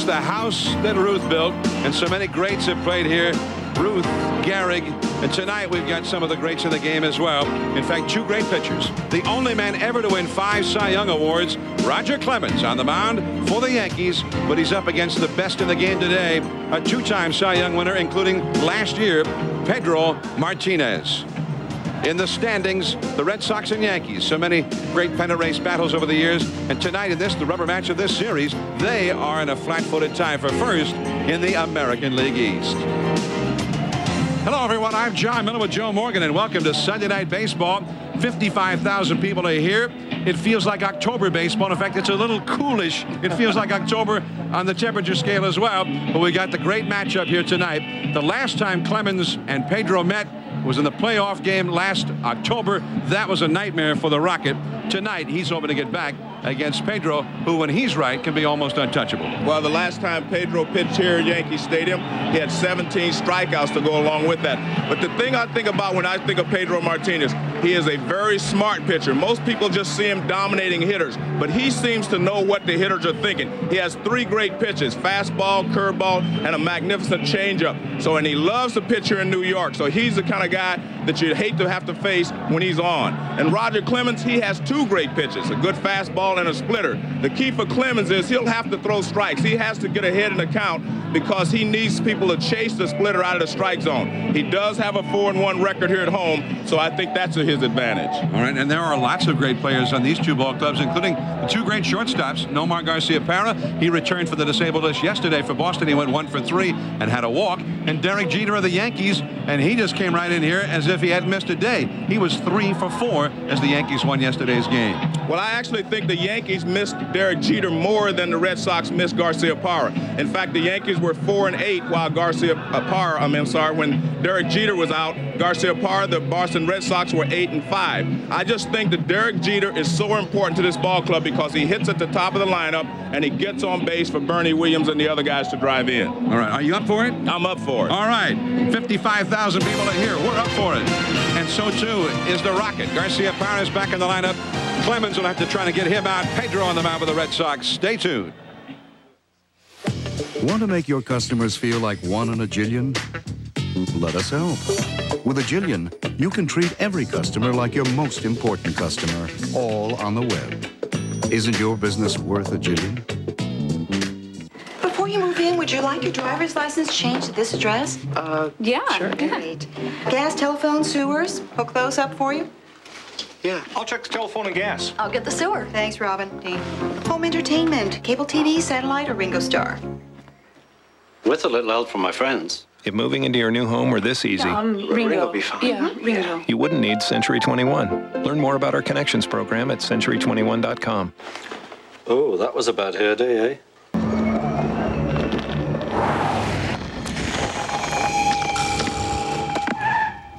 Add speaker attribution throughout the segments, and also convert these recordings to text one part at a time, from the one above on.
Speaker 1: the house that Ruth built, and so many greats have played here. Ruth, Gehrig, and tonight we've got some of the greats in the game as well. In fact, 2 great pitchers. The only man ever to win 5 Cy Young Awards, Roger Clemens, on the mound for the Yankees, but he's up against the best in the game today, a 2-time Cy Young winner, including last year, Pedro Martinez. In the standings, the Red Sox and Yankees. So many great pennant race battles over the years. And tonight in this, the rubber match of this series, they are in a flat-footed tie for first in the American League East. Hello, everyone. I'm John Miller with Joe Morgan, and welcome to Sunday Night Baseball. 55,000 people are here. It feels like October baseball. In fact, it's a little coolish. It feels like October on the temperature scale as well. But we got the great matchup here tonight. The last time Clemens and Pedro met was in the playoff game last October. That was a nightmare for the Rocket. Tonight, he's hoping to get back against Pedro, who, when he's right, can be almost untouchable.
Speaker 2: Well, the last time Pedro pitched here at Yankee Stadium, he had 17 strikeouts to go along with that. But the thing I think about when I think of Pedro Martinez, he is a very smart pitcher. Most people just see him dominating hitters, but he seems to know what the hitters are thinking. He has 3 great pitches, fastball, curveball, and a magnificent changeup. So, and he loves to pitch here in New York. So he's the kind of guy that you'd hate to have to face when he's on. And Roger Clemens, he has 2 great pitches, a good fastball and a splitter. The key for Clemens is he'll have to throw strikes. He has to get ahead in the count because he needs people to chase the splitter out of the strike zone. He does have a 4-1 record here at home, so I think that's to his advantage.
Speaker 1: All right, and there are lots of great players on these 2 ball clubs, including the 2 great shortstops. Nomar Garcia-Parra, he returned for the disabled list yesterday for Boston. He went 1 for 3 and had a walk. And Derek Jeter of the Yankees, and he just came right in here as if he hadn't missed a day. He was 3 for 4 as the Yankees won yesterday's game.
Speaker 2: Well, I actually think the Yankees missed Derek Jeter more than the Red Sox missed Garcia-Parra. In fact, the Yankees were 4-8 while when Derek Jeter was out. Garcia-Parra, the Boston Red Sox, were 8-5. I just think that Derek Jeter is so important to this ball club because he hits at the top of the lineup and he gets on base for Bernie Williams and the other guys to drive in.
Speaker 1: All right, are you up for it?
Speaker 2: I'm up for it.
Speaker 1: All right, 55,000 people are here. We're up for it. And so, too, is the Rocket. Garcia-Parra is back in the lineup. Clemens will have to try to get him out. Pedro on the mound for the Red Sox. Stay tuned.
Speaker 3: Want to make your customers feel like 1 in a jillion? Let us help. With a Jillion, you can treat every customer like your most important customer, all on the web. Isn't your business worth a Jillion?
Speaker 4: Before you move in, would you like your driver's license changed to this address?
Speaker 5: Yeah.
Speaker 4: Sure. Great. Gas, telephone, sewers, hook those up for you?
Speaker 6: Yeah, I'll check the telephone and gas.
Speaker 5: I'll get the sewer.
Speaker 4: Thanks, Robin. Dean. Home entertainment, cable TV, satellite, or Ringo Star?
Speaker 7: With a little help from my friends.
Speaker 6: If moving into your new home were this easy,
Speaker 5: Ringo.
Speaker 7: Ringo will be fine.
Speaker 5: Yeah, Ringo.
Speaker 6: you wouldn't need Century 21. Learn more about our Connections program at century21.com.
Speaker 7: Oh, that was a bad hair day, eh?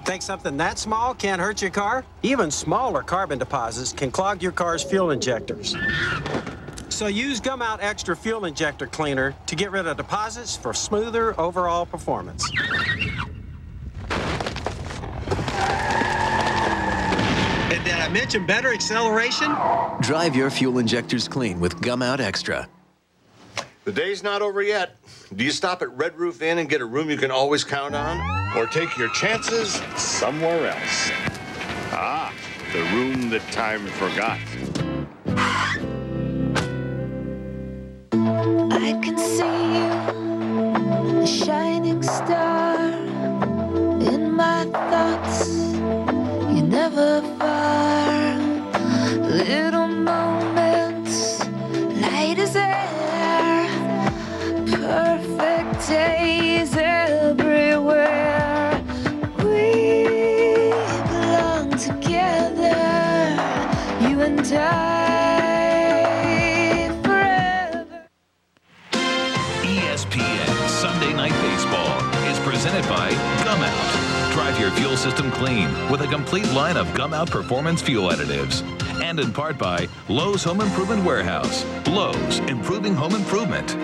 Speaker 8: Think something that small can't hurt your car? Even smaller carbon deposits can clog your car's fuel injectors. So use Gum Out Extra Fuel Injector Cleaner to get rid of deposits for smoother overall performance. And did I mention better acceleration?
Speaker 9: Drive your fuel injectors clean with Gum Out Extra.
Speaker 10: The day's not over yet. Do you stop at Red Roof Inn and get a room you can always count on? Or take your chances somewhere else?
Speaker 11: Ah, the room that time forgot.
Speaker 12: I can see you, a shining star in my thoughts. You're never far. Little moments, light as air. Perfect days everywhere. We belong together, you and I, forever.
Speaker 13: ESPN Sunday Night Baseball is presented by Gum Out. Drive your fuel system clean with a complete line of Gum Out Performance Fuel Additives. And in part by Lowe's Home Improvement Warehouse. Lowe's, improving home improvement.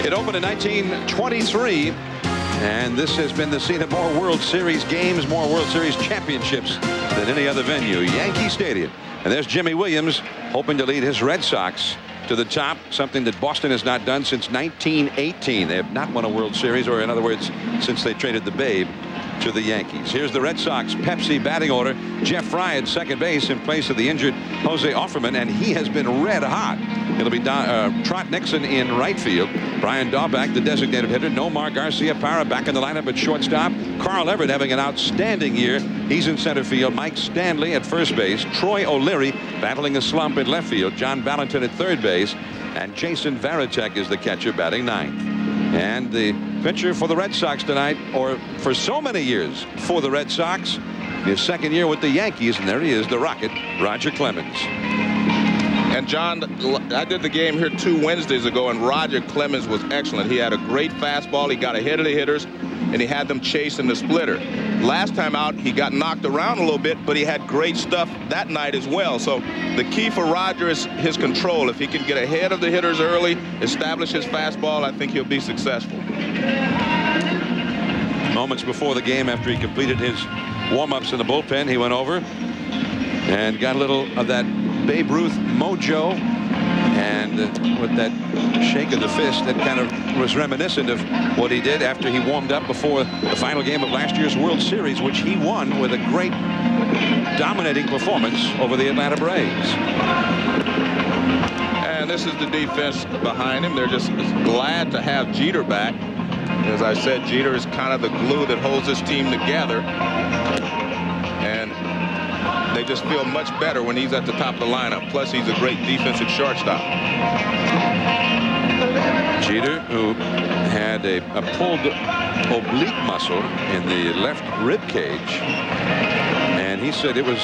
Speaker 1: It opened in 1923 And this has been the scene of more World Series games, more World Series championships than any other venue, Yankee Stadium. And there's Jimmy Williams hoping to lead his Red Sox to the top, something that Boston has not done since 1918. They have not won a World Series, or in other words, since they traded the Babe to the Yankees. Here's the Red Sox Pepsi batting order. Jeff Fry at second base in place of the injured Jose Offerman, and he has been red hot. It'll be Trot Nixon in right field. Brian Daubach, the designated hitter. Nomar Garcia-Parra back in the lineup at shortstop. Carl Everett having an outstanding year. He's in center field. Mike Stanley at first base. Troy O'Leary battling a slump in left field. John Valentin at third base. And Jason Varitek is the catcher batting ninth. And the pitcher for the Red Sox tonight, or for so many years for the Red Sox, his second year with the Yankees, and there he is, the Rocket, Roger Clemens.
Speaker 2: And John, I did the game here 2 Wednesdays ago, and Roger Clemens was excellent. He had a great fastball. He got ahead of the hitters, and he had them chasing the splitter. Last time out, he got knocked around a little bit, but he had great stuff that night as well. So the key for Roger is his control. If he can get ahead of the hitters early, establish his fastball, I think he'll be successful.
Speaker 1: Moments before the game, after he completed his warm-ups in the bullpen, he went over and got a little of that Babe Ruth mojo, and with that shake of the fist that kind of was reminiscent of what he did after he warmed up before the final game of last year's World Series, which he won with a great dominating performance over the Atlanta Braves.
Speaker 2: And this is the defense behind him. They're just glad to have Jeter back. As I said, Jeter is kind of the glue that holds this team together. And they just feel much better when he's at the top of the lineup. Plus, he's a great defensive shortstop.
Speaker 1: Jeter, who had a pulled oblique muscle in the left rib cage, and he said it was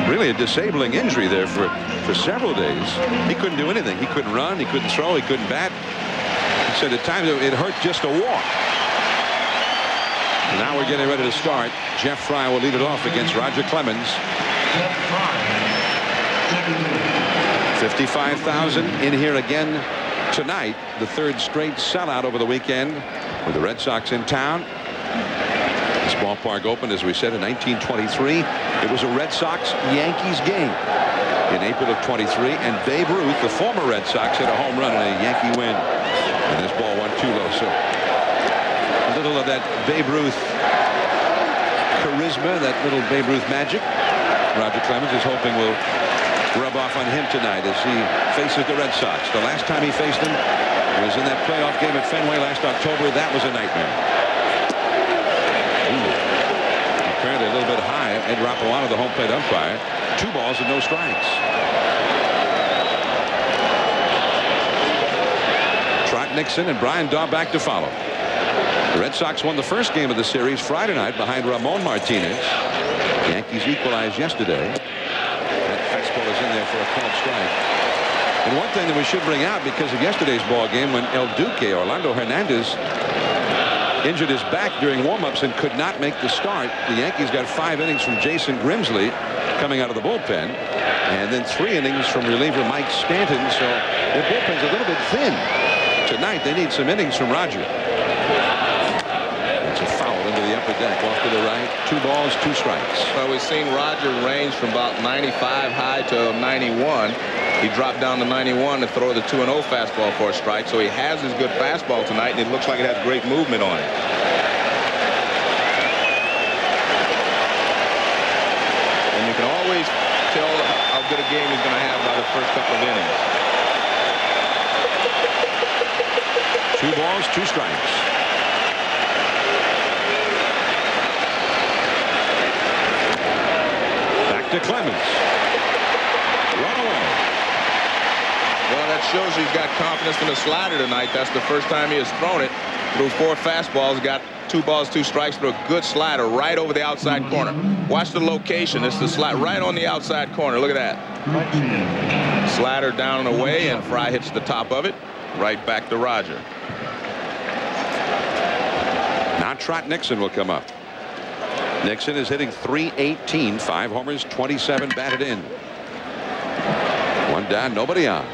Speaker 1: really a disabling injury there for several days. He couldn't do anything. He couldn't run, he couldn't throw, he couldn't bat. He said at times it hurt just to walk. And now we're getting ready to start. Jeff Fry will lead it off against Roger Clemens. 55,000 in here again tonight. The third straight sellout over the weekend with the Red Sox in town. This ballpark opened, as we said, in 1923. It was a Red Sox-Yankees game in April of 23, and Babe Ruth, the former Red Sox, hit a home run in a Yankee win. And this ball went too low, so a little of that Babe Ruth charisma, that little Babe Ruth magic, Roger Clemens is hoping will rub off on him tonight as he faces the Red Sox. The last time he faced them was in that playoff game at Fenway last October. That was a nightmare. Ooh. Apparently a little bit high. Ed Rapalano, the home plate umpire. 2 balls and no strikes. Trot Nixon and Brian Daubach to follow. The Red Sox won the first game of the series Friday night behind Ramon Martinez. The Yankees equalized yesterday. That fastball is in there for a called strike. And one thing that we should bring out, because of yesterday's ball game, when El Duque, Orlando Hernandez, injured his back during warm-ups and could not make the start, the Yankees got 5 innings from Jason Grimsley coming out of the bullpen, and then 3 innings from reliever Mike Stanton. So their bullpen's a little bit thin. Tonight they need some innings from Roger. It's a foul into the upper deck, off to the right. 2 balls, 2 strikes.
Speaker 2: Well, we've seen Roger range from about 95 high to 91. He dropped down to 91 to throw the 2-0 fastball for a strike. So he has his good fastball tonight, and it looks like it has great movement on it. And you can always tell how good a game he's going to have by the first couple of innings.
Speaker 1: 2 balls, 2 strikes. Back to Clemens. Run away.
Speaker 2: Well, that shows he's got confidence in the slider tonight. That's the first time he has thrown it. Threw 4 fastballs, got 2 balls, 2 strikes, threw a good slider right over the outside corner. Watch the location. It's the slide right on the outside corner. Look at that. Slider down and away, and Fry hits the top of it. Right back to Roger.
Speaker 1: Now Trot Nixon will come up. Nixon is hitting .318, 5 homers, 27 batted in. 1 down, nobody on.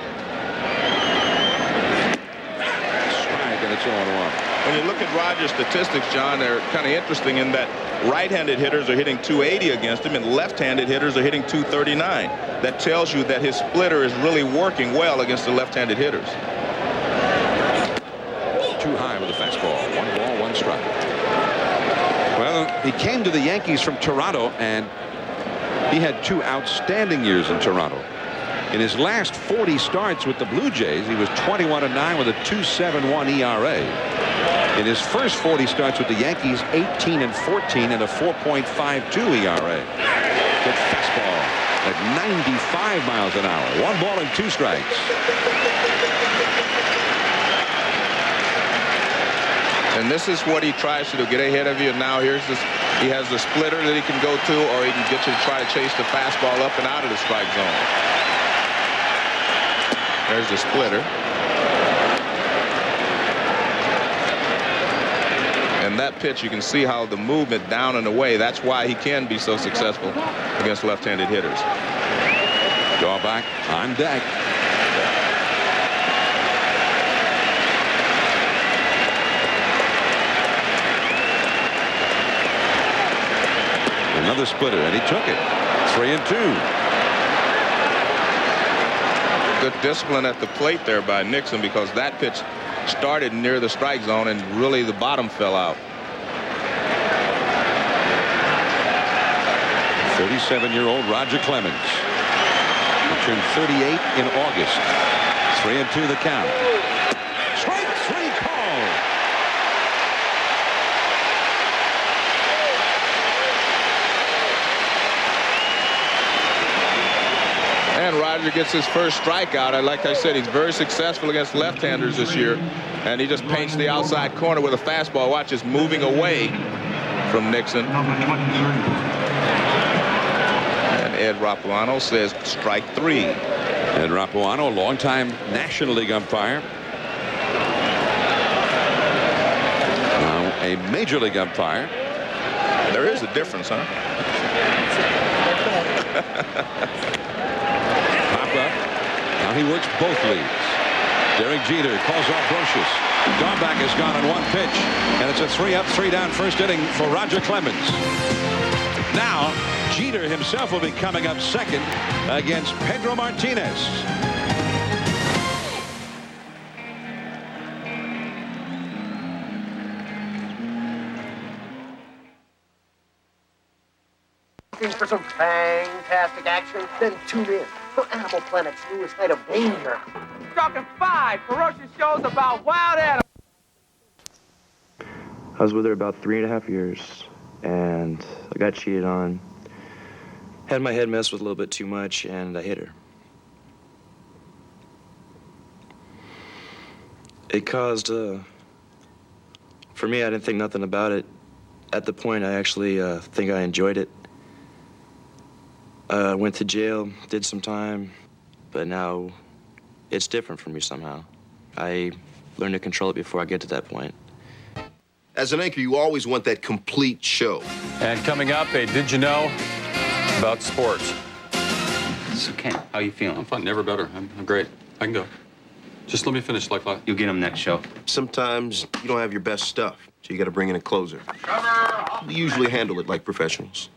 Speaker 1: Strike, and it's 0-1.
Speaker 2: When you look at Rogers' statistics, John, they're kind of interesting in that right-handed hitters are hitting 280 against him and left-handed hitters are hitting 239. That tells you that his splitter is really working well against the left-handed hitters.
Speaker 1: Too high with the fastball. 1 ball, 1 strike. Well, he came to the Yankees from Toronto, and he had 2 outstanding years in Toronto. In his last 40 starts with the Blue Jays, he was 21-9 with a 2.71 ERA. In his first 40 starts with the Yankees, 18-14 and a 4.52 ERA. Good fastball at 95 miles an hour. 1 ball and 2 strikes.
Speaker 2: And this is what he tries to do, get ahead of you. And now here's this, he has the splitter that he can go to, or he can get you to try to chase the fastball up and out of the strike zone. There's the splitter. And that pitch, you can see how the movement down and away, that's why he can be so successful against left-handed hitters.
Speaker 1: Drawback on deck. Another splitter, and he took it. 3-2.
Speaker 2: Good discipline at the plate there by Nixon, because that pitch started near the strike zone and really the bottom fell out.
Speaker 1: 37-year-old Roger Clemens. He turned 38 in August. 3-2 the count. Strike 3 call.
Speaker 2: And Roger gets his first strikeout. Like I said, he's very successful against left-handers this year. And he just paints the outside corner with a fastball. Watch, it's moving away from Nixon. And Ed Rapuano says strike 3.
Speaker 1: Ed Rapuano, longtime National League umpire. Now a Major League umpire.
Speaker 2: There is a difference, huh?
Speaker 1: Now he works both leagues. Derek Jeter calls off Brocious. Dahlback is gone on 1 pitch, and it's a 3-up, 3-down first inning for Roger Clemens. Now Jeter himself will be coming up second against Pedro Martinez.
Speaker 5: Looking for some fantastic action? Then tune in for Animal Planet's newest night of danger.
Speaker 14: Talking 5 ferocious shows about wild animals.
Speaker 15: I was with her about 3.5 years, and I got cheated on. Had my head messed with a little bit too much, and I hit her. It caused, for me, I didn't think nothing about it. At the point, I actually think I enjoyed it. Went to jail, did some time, but now it's different for me somehow. I learned to control it before I get to that point.
Speaker 10: As an anchor, you always want that complete show.
Speaker 16: And coming up, a Did You Know about sports.
Speaker 17: It's okay. How you feeling?
Speaker 16: I'm fine. Never better. I'm great. I can go. Just let me finish like that.
Speaker 17: You'll get him next show.
Speaker 10: Sometimes you don't have your best stuff, so you got to bring in a closer. We usually handle it like professionals.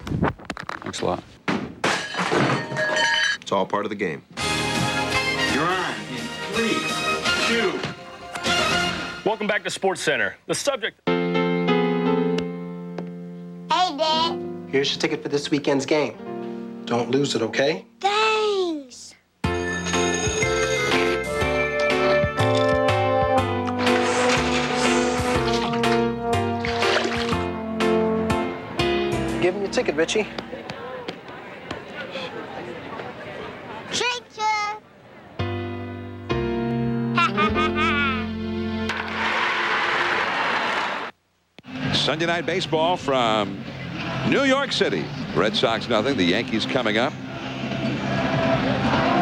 Speaker 16: Thanks a lot.
Speaker 10: It's all part of the game.
Speaker 18: You're on in 3, 2.
Speaker 19: Welcome back to Sports Center. The subject.
Speaker 5: Hey, Dad. Here's your ticket for this weekend's game. Don't lose it, okay?
Speaker 12: Thanks.
Speaker 5: Give him your ticket, Richie.
Speaker 1: Sunday night baseball from New York City. Red Sox nothing. The Yankees coming up.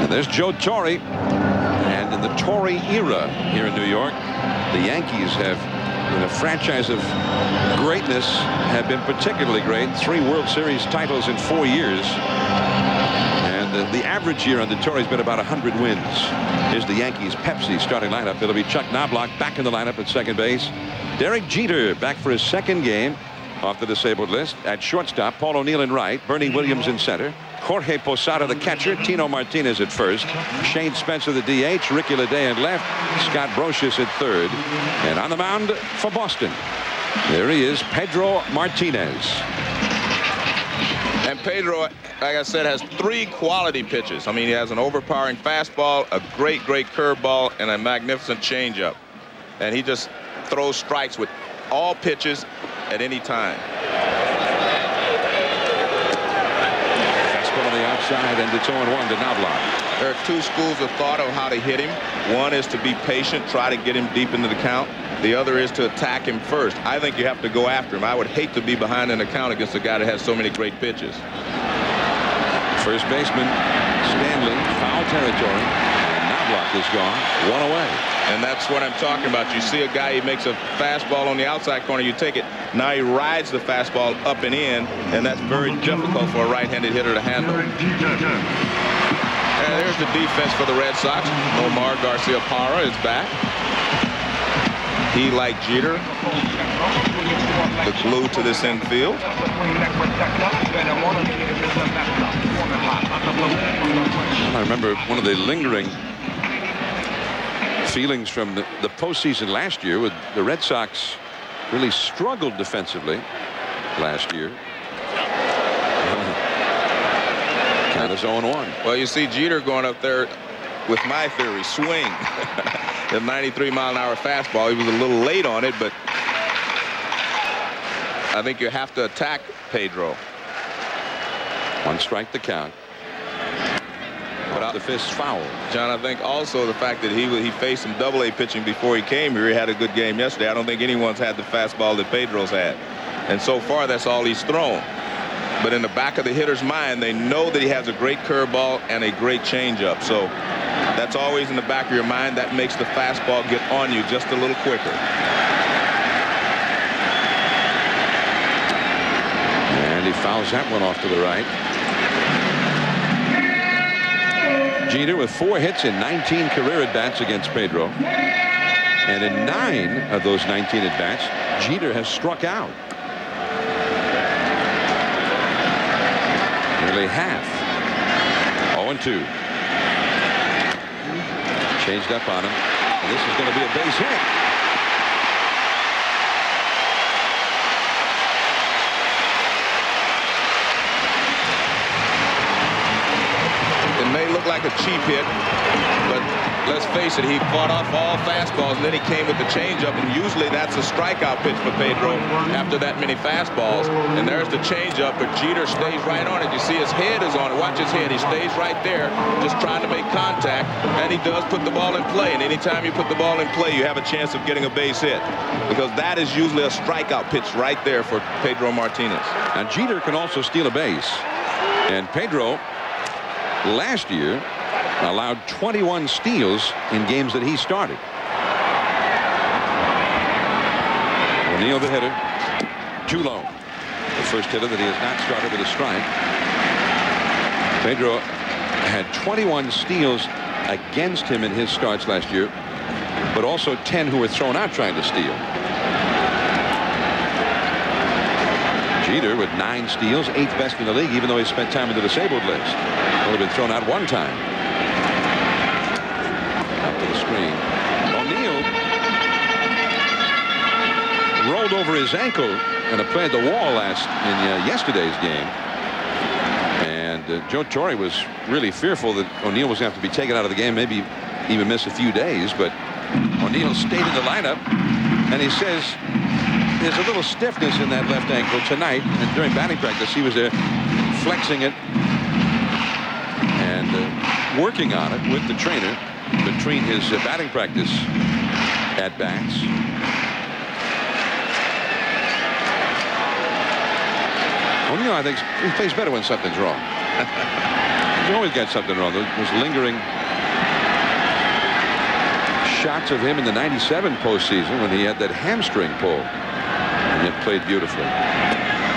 Speaker 1: And there's Joe Torre. And in the Torre era here in New York, the Yankees have, in a franchise of greatness, have been particularly great. 3 World Series titles in 4 years. And And the average year on the tour has been about 100 wins. Here's the Yankees Pepsi starting lineup. It'll be Chuck Knobloch back in the lineup at second base. Derek Jeter back for his second game off the disabled list. At shortstop, Paul O'Neill in right, Bernie Williams in center, Jorge Posada the catcher, Tino Martinez at first, Shane Spencer the DH, Ricky Leday in left, Scott Brocious at third. And on the mound for Boston, there he is, Pedro Martinez.
Speaker 2: And Pedro, like I said, has 3 quality pitches. I mean, he has an overpowering fastball, a great curveball, and a magnificent changeup. And he just throws strikes with all pitches at any time.
Speaker 1: Fastball on the outside, and it's 0-1 to Knobloch.
Speaker 2: There are 2 schools of thought of how to hit him. One is to be patient, try to get him deep into the count. The other is to attack him first. I think you have to go after him. I would hate to be behind in the count against a guy that has so many great pitches.
Speaker 1: First baseman Stanley, foul territory. Knobloch is gone, 1 away.
Speaker 2: And that's what I'm talking about. You see a guy, he makes a fastball on the outside corner, you take it. Now he rides the fastball up and in, and that's very difficult for a right-handed hitter to handle. And there's the defense for the Red Sox. Omar Garcia-Parra is back. He, like Jeter, the glue to this infield.
Speaker 1: I remember one of the lingering feelings from the postseason last year with the Red Sox really struggled defensively last year. Count is 0-1.
Speaker 2: Well, you see Jeter going up there with my theory, swing. The 93-mile-an-hour fastball. He was a little late on it, but I think you have to attack Pedro.
Speaker 1: 1 strike the count. But the fist foul.
Speaker 2: John, I think also the fact that he faced some Double-A pitching before he came here. He had a good game yesterday. I don't think anyone's had the fastball that Pedro's had. And so far, that's all he's thrown. But in the back of the hitter's mind, they know that he has a great curveball and a great changeup. So that's always in the back of your mind. That makes the fastball get on you just a little quicker.
Speaker 1: And he fouls that one off to the right. Jeter with 4 hits in 19 career at-bats against Pedro. And in 9 of those 19 at-bats, Jeter has struck out. Nearly half. 0-2. Changed up on him. And this is going to be a base hit.
Speaker 2: It may look like a cheap hit, but let's face it, he fought off all fastballs, and then he came with the changeup, and usually that's a strikeout pitch for Pedro after that many fastballs. And there's the changeup, but Jeter stays right on it. You see his head is on it. Watch his head. He stays right there, just trying to make contact, and he does put the ball in play. And anytime you put the ball in play, you have a chance of getting a base hit, because that is usually a strikeout pitch right there for Pedro Martinez.
Speaker 1: And Jeter can also steal a base. And Pedro, last year, allowed 21 steals in games that he started. O'Neill the hitter, too low. The first hitter that he has not started with a strike. Pedro had 21 steals against him in his starts last year, but also 10 who were thrown out trying to steal. Jeter with 9 steals, 8th best in the league, even though he spent time in the disabled list. Only been thrown out 1 time. Up to the screen. O'Neill rolled over his ankle and played the wall in yesterday's game. And Joe Torre was really fearful that O'Neill was going to have to be taken out of the game, maybe even miss a few days. But O'Neill stayed in the lineup, and he says there's a little stiffness in that left ankle tonight. And during batting practice, he was there flexing it and working on it with the trainer between his batting practice at bats. O'Neill, I think, he plays better when something's wrong. He's always got something wrong. Those lingering shots of him in the '97 postseason when he had that hamstring pull, and yet played beautifully.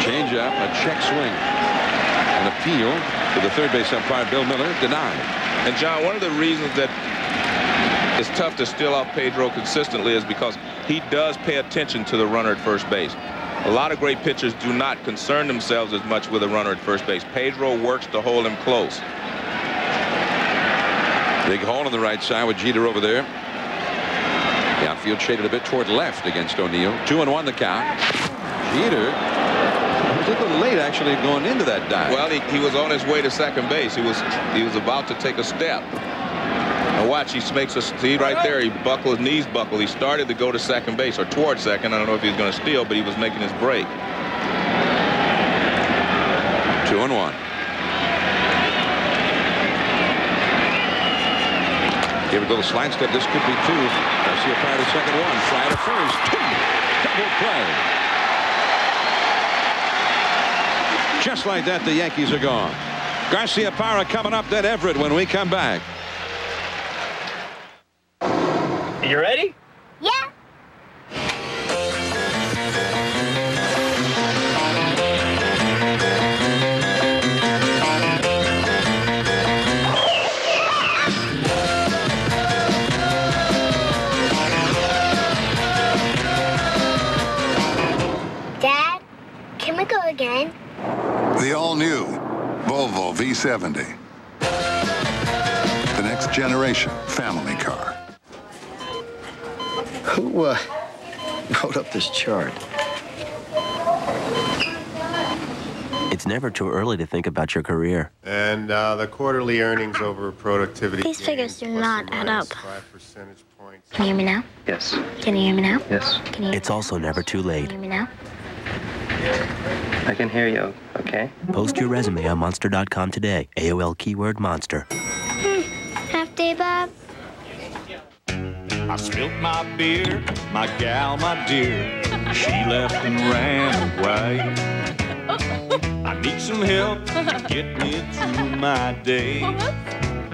Speaker 1: Change up, a check swing, an appeal. to the third base umpire, Bill Miller, denied.
Speaker 2: And, John, one of the reasons that it's tough to steal off Pedro consistently is because he does pay attention to the runner at first base. A lot of great pitchers do not concern themselves as much with a runner at first base. Pedro works to hold him close.
Speaker 1: Big hole on the right side with Jeter over there. The outfield shaded a bit toward left against O'Neill. 2-1 the count. Jeter was a little late actually going into that dive.
Speaker 2: Well, he was on his way to second base. He was about to take a step. Now watch, he makes a see right there. He buckled, his knees buckled. He started to go to second base or toward second. I don't know if he was going to steal, but he was making his break.
Speaker 1: 2-1. Give it a little slide step. This could be two. Garcia prior to second one. Fly to first. Double play. Just like that, the Yankees are gone. Garcia Parra coming up, then Everett when we come back.
Speaker 14: You ready?
Speaker 12: Yeah. Dad, can we go again?
Speaker 20: The all-new Volvo V70. The next generation family car.
Speaker 9: Who wrote up this chart? It's never too early to think about your career.
Speaker 21: And the quarterly earnings over productivity.
Speaker 12: These figures do not add up.
Speaker 21: 5 percentage points.
Speaker 12: Can you hear me now?
Speaker 15: Yes.
Speaker 12: Can you hear me now?
Speaker 15: Yes.
Speaker 12: Can you?
Speaker 9: It's also never too
Speaker 12: Can you
Speaker 9: late.
Speaker 12: hear me now?
Speaker 15: I can hear you, okay?
Speaker 9: Post your resume on Monster.com today. AOL keyword monster.
Speaker 12: Half day, Bob.
Speaker 22: I spilt my beer, my gal, my dear. She left and ran away. I need some help to get me through my day.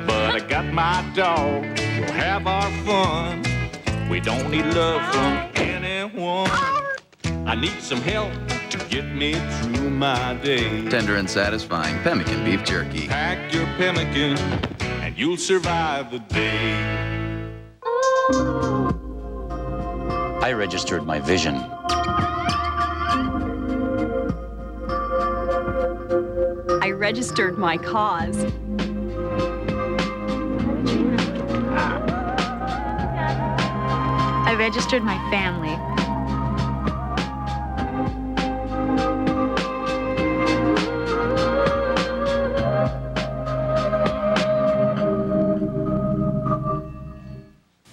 Speaker 22: But I got my dog, we'll have our fun. We don't need love from anyone. I need some help to get me through my day.
Speaker 23: Tender and satisfying pemmican beef jerky.
Speaker 22: Pack your pemmican and you'll survive the day.
Speaker 17: I registered my vision.
Speaker 24: I registered my cause. I registered my family.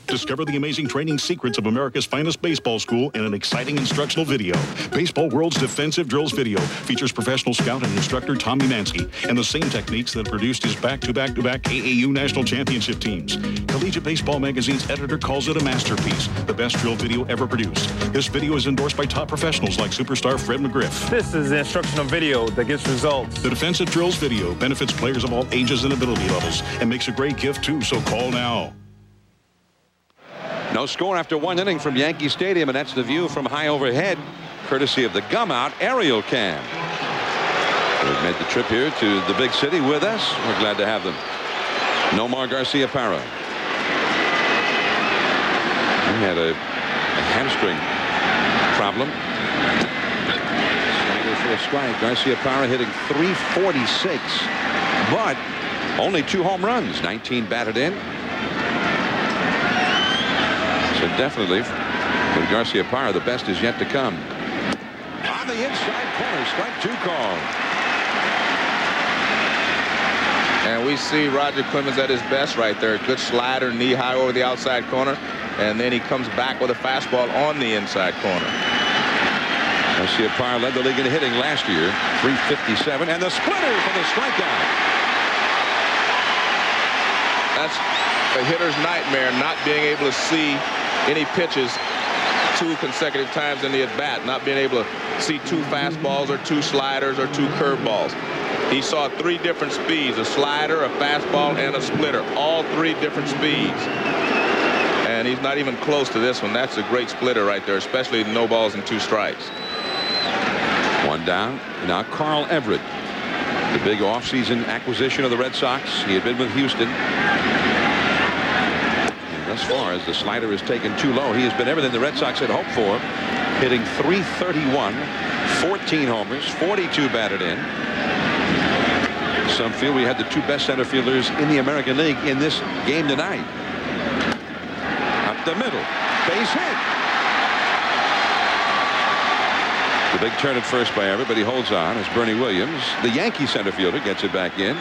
Speaker 25: Discover the amazing training secrets of America's finest baseball school in an exciting instructional video. Baseball World's Defensive Drills video features professional scout and instructor Tommy Mansky and the same techniques that produced his back-to-back-to-back AAU national championship teams. Collegiate Baseball Magazine's editor calls it a masterpiece, the best drill video ever produced. This video is endorsed by top professionals like superstar Fred McGriff.
Speaker 14: This is the instructional video that gets results.
Speaker 25: The Defensive Drills video benefits players of all ages and ability levels and makes a great gift too, so call now.
Speaker 1: No score after one inning from Yankee Stadium, and that's the view from high overhead, courtesy of the Gumout aerial cam. They've made the trip here to the big city with us. We're glad to have them. Nomar Garcia Parra. He had a hamstring problem. Swinging for a strike. Garcia Parra hitting .346, but only 2 home runs, 19 batted in. So definitely, with Garcia Parra, the best is yet to come. On the inside corner, strike 2 call.
Speaker 2: And we see Roger Clemens at his best right there. Good slider, knee high over the outside corner. And then he comes back with a fastball on the inside corner.
Speaker 1: Garcia Parra led the league in hitting last year, .357, and the splitter for the strikeout.
Speaker 2: That's a hitter's nightmare, not being able to see any pitches 2 consecutive times in the at-bat, not being able to see 2 fastballs or 2 sliders or 2 curveballs. He saw 3 different speeds, a slider, a fastball, and a splitter, all 3 different speeds. And he's not even close to this one. That's a great splitter right there, especially no balls and 2 strikes.
Speaker 1: 1 down. Now Carl Everett. The big offseason acquisition of the Red Sox. He had been with Houston. And thus far, as the slider is taken too low, he has been everything the Red Sox had hoped for. Hitting .331, 14 homers, 42 batted in. Some feel we had the two best center fielders in the American League in this game tonight. Up the middle, base hit. The big turn at first by Everett, but he holds on as Bernie Williams, the Yankee center fielder, gets it back in.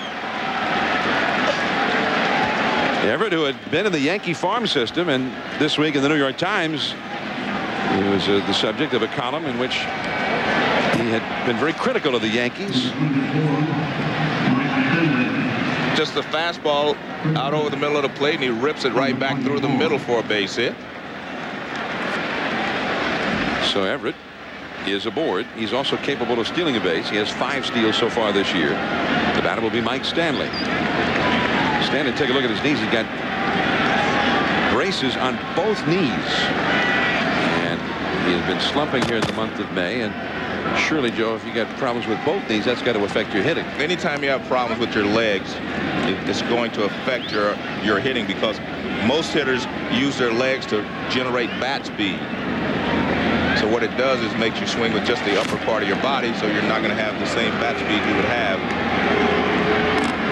Speaker 1: Everett, who had been in the Yankee farm system, and this week in the New York Times, he was the subject of a column in which he had been very critical of the Yankees.
Speaker 2: Just the fastball out over the middle of the plate, and he rips it right back through the middle for a base hit.
Speaker 1: So Everett is aboard. He's also capable of stealing a base. He has 5 steals so far this year. The batter will be Mike Stanley. Stanley, take a look at his knees. He's got braces on both knees. And he has been slumping here in the month of May. And surely, Joe, if you got problems with both knees, that's got to affect your hitting.
Speaker 2: Anytime you have problems with your legs, it's going to affect your hitting, because most hitters use their legs to generate bat speed. So what it does is makes you swing with just the upper part of your body, so you're not going to have the same bat speed you would have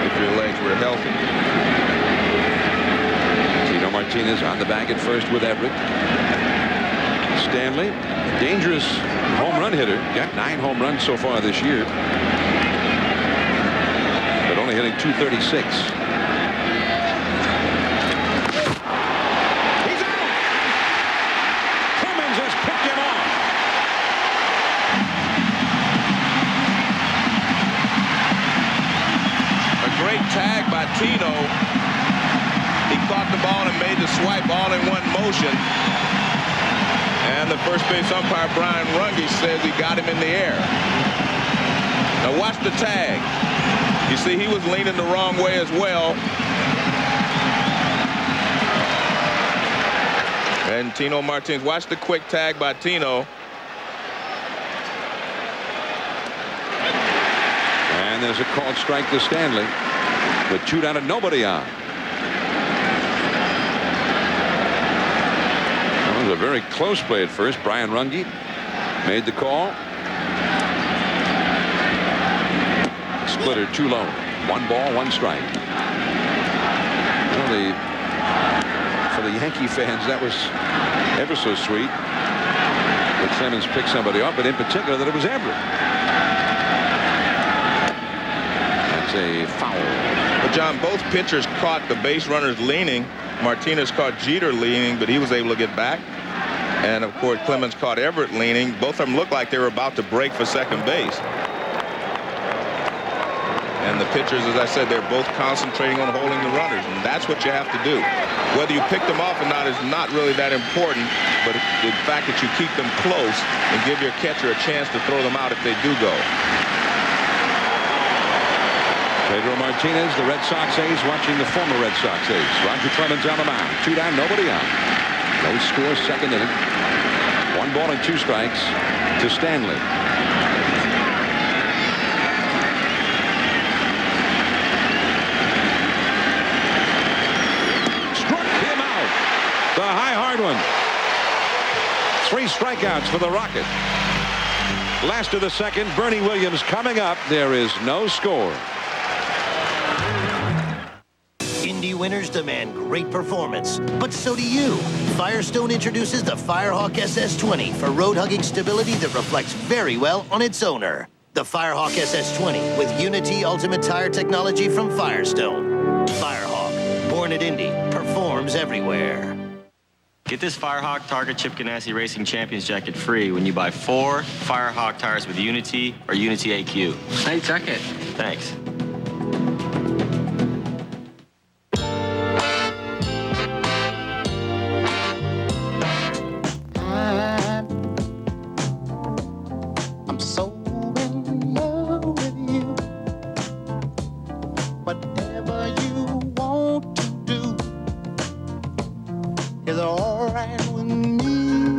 Speaker 2: if your legs were healthy.
Speaker 1: Tino Martinez on the bag at first with Everett. Stanley, dangerous home run hitter, got 9 home runs so far this year, but only hitting .236.
Speaker 2: Tag by Tino. He caught the ball and made the swipe all in one motion. And the first base umpire, Brian Runge, says he got him in the air. Now watch the tag. You see, he was leaning the wrong way as well. And Tino Martinez, watch the quick tag by Tino.
Speaker 1: And there's a called strike to Stanley. With 2 down and nobody on. That was a very close play at first. Brian Runge made the call. Splitter too low. 1 ball, 1 strike. Well, for the Yankee fans, that was ever so sweet that Clemens picked somebody up, but in particular that it was Everett. That's a foul.
Speaker 2: But John, both pitchers caught the base runners leaning. Martinez caught Jeter leaning, but he was able to get back. And of course, Clemens caught Everett leaning. Both of them looked like they were about to break for second base. And the pitchers, as I said, they're both concentrating on holding the runners, and that's what you have to do. Whether you pick them off or not is not really that important, but the fact that you keep them close and give your catcher a chance to throw them out if they do go.
Speaker 1: Pedro Martinez, the Red Sox ace, watching the former Red Sox ace. Roger Clemens on the mound. 2 down, nobody on. No score, second inning. 1 ball and 2 strikes to Stanley. Struck him out. The high, hard one. 3 strikeouts for the Rocket. Last of the second, Bernie Williams coming up. There is no score.
Speaker 5: Indy winners demand great performance, but so do you. Firestone introduces the Firehawk SS20 for road-hugging stability that reflects very well on its owner. The Firehawk SS20 with Unity Ultimate Tire technology from Firestone. Firehawk, born at Indy, performs everywhere.
Speaker 15: Get this Firehawk Target Chip Ganassi Racing Champions jacket free when you buy 4 Firehawk tires with Unity or Unity AQ.
Speaker 3: Hey, check it.
Speaker 15: Thanks.
Speaker 4: I'm so in love with you. Whatever you want to do is all right with me.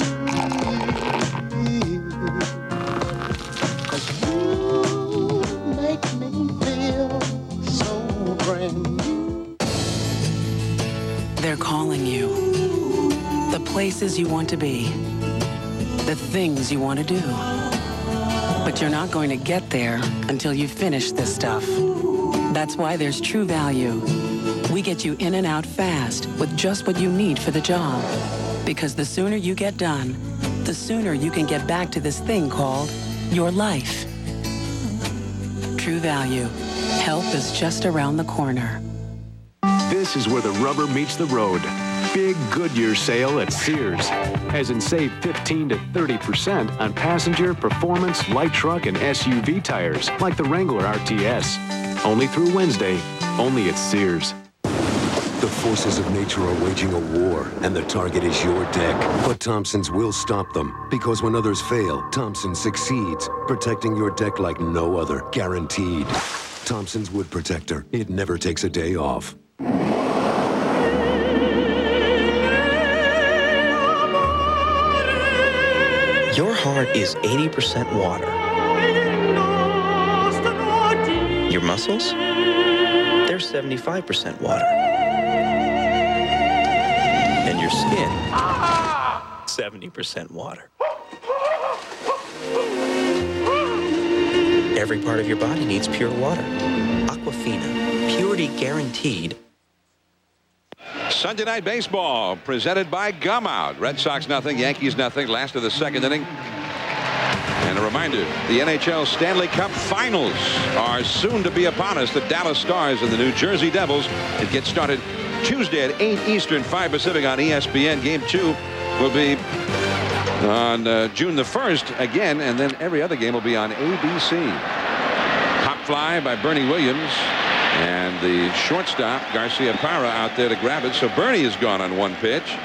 Speaker 4: 'Cause you make me feel
Speaker 3: They're calling you. The places you want to be. The things you want to do. But you're not going to get there until you finish this stuff. That's why there's True Value. We get you in and out fast with just what you need for the job. Because the sooner you get done, the sooner you can get back to this thing called your life. True Value. Help is just around the corner.
Speaker 6: This is where the rubber meets the road. Big Goodyear sale at Sears. As in save 15 to 30% on passenger, performance, light truck, and SUV tires, like the Wrangler RTS. Only through Wednesday, only at Sears.
Speaker 7: The forces of nature are waging a war, and the target is your deck. But Thompson's will stop them, because when others fail, Thompson succeeds, protecting your deck like no other, guaranteed. Thompson's Wood Protector. It never takes a day off.
Speaker 8: Your heart is 80% water. Your muscles? They're 75% water. And your skin? 70% water. Every part of your body needs pure water. Aquafina, purity guaranteed.
Speaker 1: Sunday Night Baseball presented by Gum Out. Red Sox nothing, Yankees nothing, last of the second inning. And a reminder, the NHL Stanley Cup Finals are soon to be upon us. The Dallas Stars and the New Jersey Devils. It gets started Tuesday at 8 Eastern, 5 Pacific on ESPN. Game 2 will be on June the 1st again, and then every other game will be on ABC. Pop fly by Bernie Williams. And the shortstop, Garcia Parra, out there to grab it. So Bernie is gone on one pitch.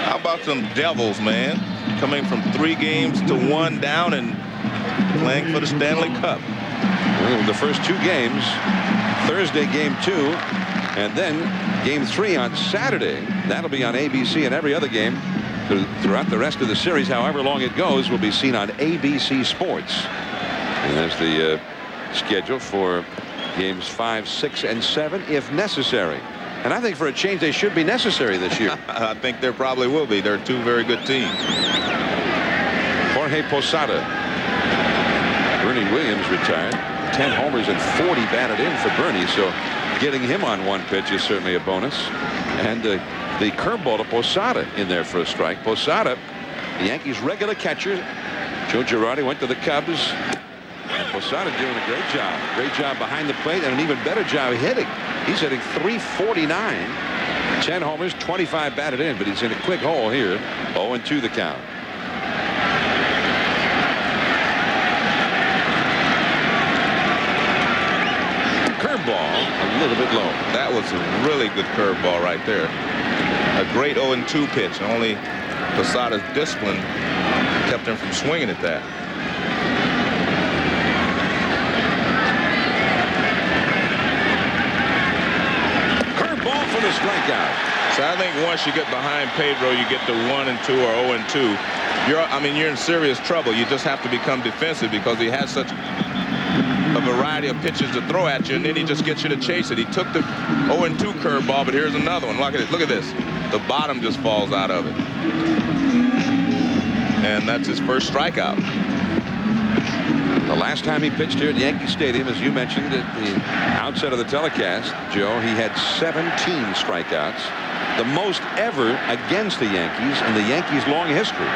Speaker 2: How about some Devils, man? Coming from 3 games to 1 down and playing for the Stanley Cup.
Speaker 1: Well, the first 2 games, Thursday game 2, and then game 3 on Saturday. That'll be on ABC, and every other game throughout the rest of the series, however long it goes, will be seen on ABC Sports. And there's the schedule for games 5, 6, and 7, if necessary. And I think for a change, they should be necessary this year.
Speaker 2: I think there probably will be. They're 2 very good teams.
Speaker 1: Jorge Posada. Bernie Williams retired. 10 homers and 40 batted in for Bernie, so getting him on one pitch is certainly a bonus. And the curveball to Posada in there for a strike. Posada, the Yankees' regular catcher. Joe Girardi went to the Cubs. And Posada doing a great job. Great job behind the plate and an even better job hitting. He's hitting .349. 10 homers, 25 batted in, but he's in a quick hole here. 0-2 the count. Curveball a little bit low.
Speaker 2: That was a really good curveball right there. A great 0-2 pitch. Only Posada's discipline kept him from swinging at that.
Speaker 1: For the strikeout.
Speaker 2: So I think once you get behind Pedro, you get to 1-2 or 0-2. You're in serious trouble. You just have to become defensive because he has such a variety of pitches to throw at you, and then he just gets you to chase it. He took the 0-2 curveball, but here's another one. Look at it. Look at this. The bottom just falls out of it. And that's his first strikeout.
Speaker 1: The last time he pitched here at Yankee Stadium, as you mentioned at the outset of the telecast, Joe, he had 17 strikeouts, the most ever against the Yankees in the Yankees' long history.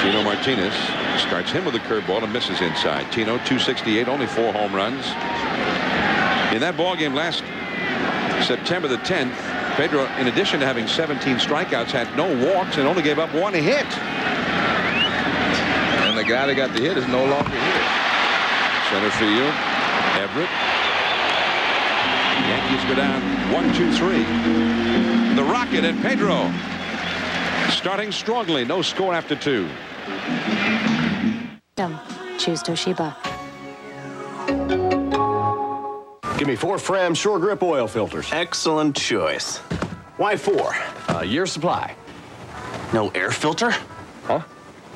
Speaker 1: Tino Martinez starts him with a curveball and misses inside. Tino, 268, only 4 home runs. In that ball game last September the 10th, Pedro, in addition to having 17 strikeouts, had no walks and only gave up 1 hit.
Speaker 2: And the guy that got the hit is no longer here.
Speaker 1: Center field, Everett. Yankees go down 1-2-3. The Rocket and Pedro starting strongly. No score after 2.
Speaker 11: Choose Toshiba.
Speaker 26: Give me 4 Fram Shore Grip oil filters.
Speaker 27: Excellent choice.
Speaker 26: Why 4? Year supply.
Speaker 27: No air filter?
Speaker 26: Huh?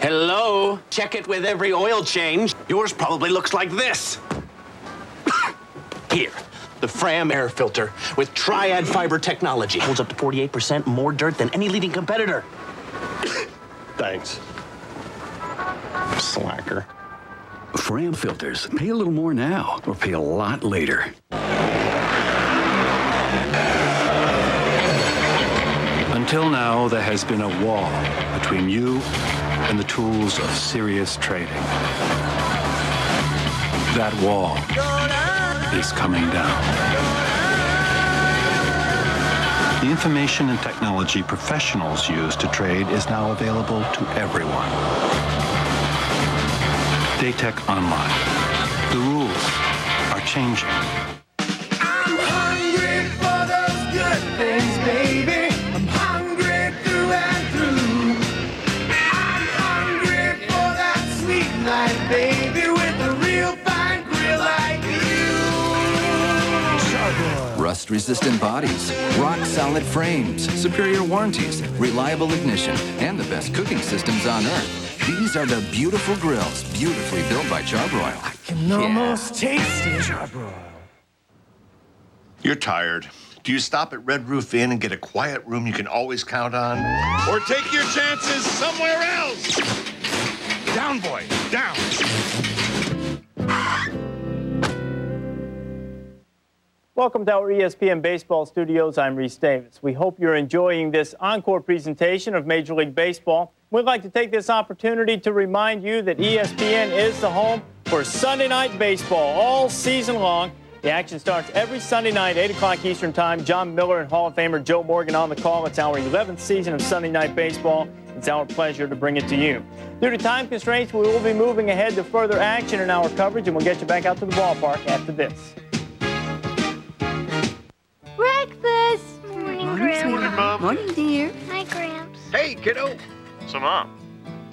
Speaker 27: Hello? Check it with every oil change. Yours probably looks like this. Here, the Fram air filter with triad fiber technology. Holds up to 48% more dirt than any leading competitor.
Speaker 26: Thanks. Slacker.
Speaker 10: Fram filters. Pay a little more now or pay a lot later. Until now, there has been a wall between you and the tools of serious trading. That wall is coming down. The information and technology professionals use to trade is now available to everyone. Daytech Online. The rules are changing.
Speaker 4: I'm hungry for those good things, baby. I'm hungry through and through. I'm hungry for that sweet life, baby, with a real fine grill like you.
Speaker 9: Rust-resistant bodies, rock-solid frames, superior warranties, reliable ignition, and the best cooking systems on Earth. These are the beautiful grills, beautifully built by Charbroil.
Speaker 4: I can almost taste it. Charbroil.
Speaker 13: You're tired. Do you stop at Red Roof Inn and get a quiet room you can always count on? Or take your chances somewhere else? Down, boy, down.
Speaker 16: Welcome to our ESPN Baseball Studios. I'm Reese Davis. We hope you're enjoying this encore presentation of Major League Baseball. We'd like to take this opportunity to remind you that ESPN is the home for Sunday Night Baseball all season long. The action starts every Sunday night, 8 o'clock Eastern Time. John Miller and Hall of Famer Joe Morgan on the call. It's our 11th season of Sunday Night Baseball. It's our pleasure to bring it to you. Due to time constraints, we will be moving ahead to further action in our coverage, and we'll get you back out to the ballpark after this.
Speaker 12: Breakfast. Morning, Gramps.
Speaker 18: Morning, Mom.
Speaker 12: Morning, dear. Hi, Gramps.
Speaker 18: Hey, kiddo. So, Mom,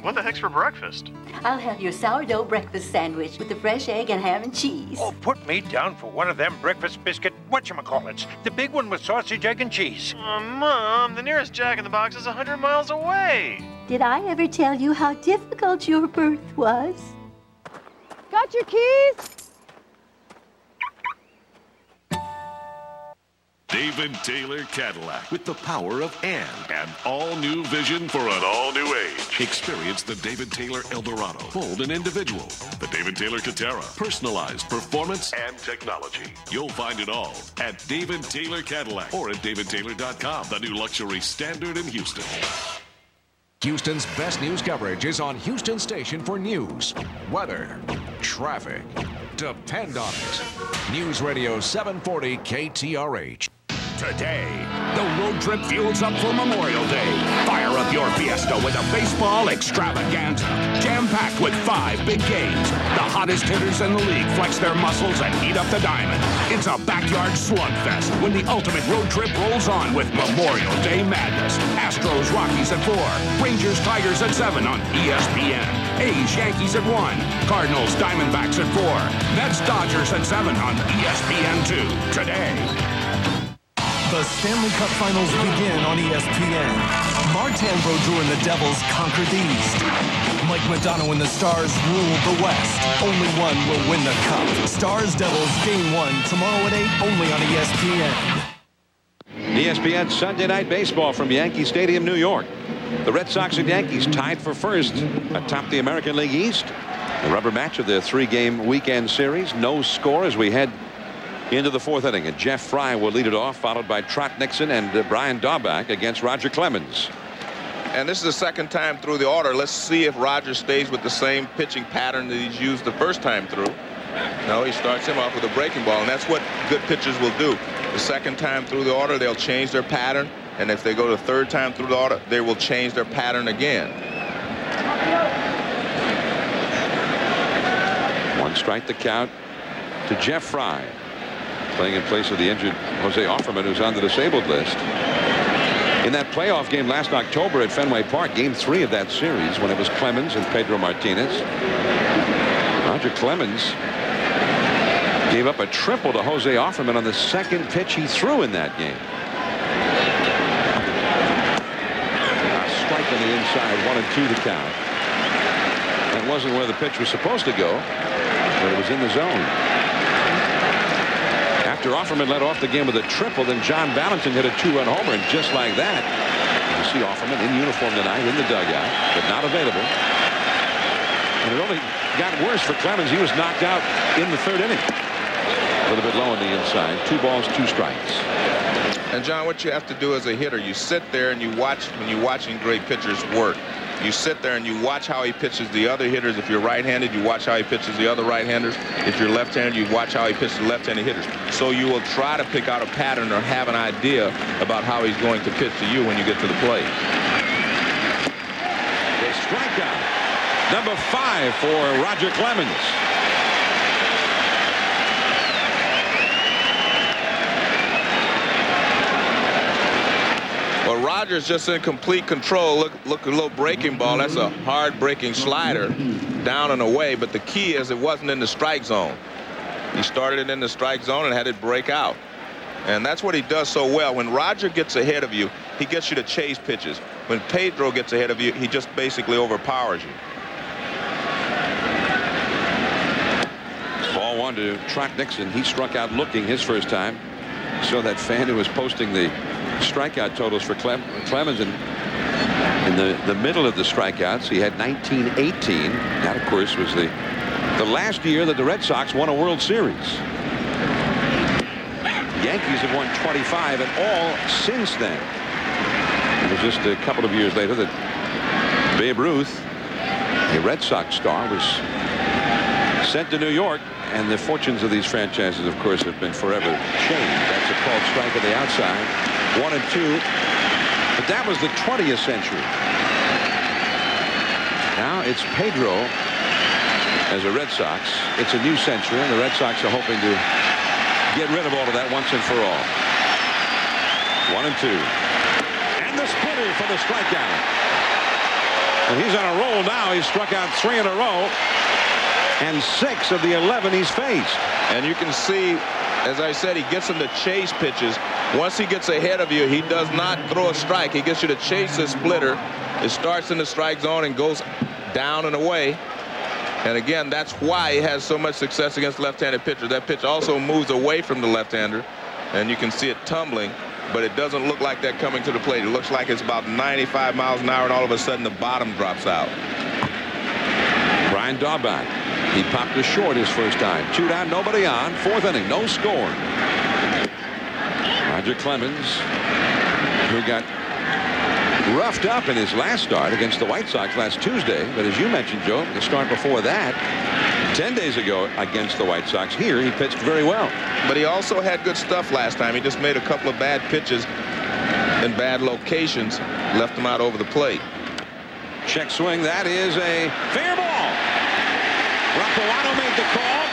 Speaker 18: what the heck's for breakfast?
Speaker 19: I'll have your sourdough breakfast sandwich with the fresh egg and ham and cheese.
Speaker 20: Oh, put me down for one of them breakfast biscuit whatchamacallits. The big one with sausage, egg, and cheese.
Speaker 18: Mom, the nearest Jack in the Box is 100 miles away.
Speaker 19: Did I ever tell you how difficult your birth was?
Speaker 21: Got your keys?
Speaker 25: David Taylor Cadillac with the power of and all-new vision for an all-new age. Experience the David Taylor Eldorado, bold and individual. The David Taylor Catera, personalized performance and technology. You'll find it all at David Taylor Cadillac or at davidtaylor.com, the new luxury standard in Houston.
Speaker 28: Houston's best news coverage is on Houston Station for news, weather, traffic. Depend on it. News Radio 740 KTRH.
Speaker 29: Today, the road trip fuels up for Memorial Day. Fire up your Fiesta with a baseball extravaganza. Jam-packed with 5 big games. The hottest hitters in the league flex their muscles and heat up the diamond. It's a backyard slugfest when the ultimate road trip rolls on with Memorial Day madness. Astros, Rockies at 4. Rangers, Tigers at 7 on ESPN. A's, Yankees at 1. Cardinals, Diamondbacks at 4. Mets, Dodgers at 7 on ESPN2. Today.
Speaker 30: The Stanley Cup Finals begin on ESPN. Martin Brodeur and the Devils conquered the East. Mike Modano and the Stars rule the West. Only one will win the Cup. Stars-Devils Game 1 tomorrow at 8, only on ESPN.
Speaker 1: ESPN Sunday Night Baseball from Yankee Stadium, New York. The Red Sox and Yankees tied for first atop the American League East. The rubber match of the 3-game weekend series. No score as we head into the 4th inning, and Jeff Fry will lead it off, followed by Trot Nixon and Brian Daubach against Roger Clemens.
Speaker 2: And this is the second time through the order. Let's see if Roger stays with the same pitching pattern that he's used the first time through. No, he starts him off with a breaking ball, and that's what good pitchers will do. The second time through the order, they'll change their pattern, and if they go the third time through the order, they will change their pattern again.
Speaker 1: 1 strike the count to Jeff Fry, playing in place of the injured Jose Offerman, who's on the disabled list. In that playoff game last October at Fenway Park, Game 3 of that series, when it was Clemens and Pedro Martinez, Roger Clemens gave up a triple to Jose Offerman on the second pitch he threw in that game. A strike on the inside, 1-2 to count. That wasn't where the pitch was supposed to go, but it was in the zone. After Offerman led off the game with a triple, then John Valentin hit a 2-run homer, and just like that, you see Offerman in uniform tonight in the dugout, but not available. And it only got worse for Clemens. He was knocked out in the 3rd inning. A little bit low on the inside. 2 balls, 2 strikes.
Speaker 2: And John, what you have to do as a hitter, you sit there and you watch. When you're watching great pitchers work, you sit there and you watch how he pitches the other hitters. If you're right-handed, you watch how he pitches the other right-handers. If you're left-handed, you watch how he pitches the left-handed hitters. So you will try to pick out a pattern or have an idea about how he's going to pitch to you when you get to the plate.
Speaker 1: The strikeout. Number 5 for Roger Clemens.
Speaker 2: Well, Roger's just in complete control. Look, a little breaking ball. That's a hard breaking slider down and away. But the key is it wasn't in the strike zone. He started it in the strike zone and had it break out. And that's what he does so well. When Roger gets ahead of you, he gets you to chase pitches. When Pedro gets ahead of you, he just basically overpowers you.
Speaker 1: Ball 1 to Trot Nixon. He struck out looking his first time. So that fan who was posting the strikeout totals for Clemens, and in the middle of the strikeouts, he had 1918. That, of course, was the last year that the Red Sox won a World Series. The Yankees have won 25 and all since then. It was just a couple of years later that Babe Ruth, a Red Sox star, was sent to New York, and the fortunes of these franchises, of course, have been forever changed. That's a called strike on the outside. 1 and 2. But that was the 20th century. Now it's Pedro as a Red Sox. It's a new century, and the Red Sox are hoping to get rid of all of that once and for all. 1 and 2. And the splitter for the strikeout. And he's on a roll now. He's struck out 3 in a row. And 6 of the 11 he's faced.
Speaker 2: And you can see, as I said, he gets him to chase pitches. Once he gets ahead of you, he does not throw a strike. He gets you to chase the splitter. It starts in the strike zone and goes down and away. And again, that's why he has so much success against left-handed pitchers. That pitch also moves away from the left-hander, and you can see it tumbling, but it doesn't look like that coming to the plate. It looks like it's about 95 miles an hour, and all of a sudden the bottom drops out.
Speaker 1: Brian Daubach. He popped a short his first time. 2 down, nobody on. 4th inning, no score. Roger Clemens, who got roughed up in his last start against the White Sox last Tuesday. But as you mentioned, Joe, the start before that, 10 days ago against the White Sox, here he pitched very well.
Speaker 2: But he also had good stuff last time. He just made a couple of bad pitches in bad locations, left him out over the plate.
Speaker 1: Check swing. That is a fair ball. Rapuano made the call.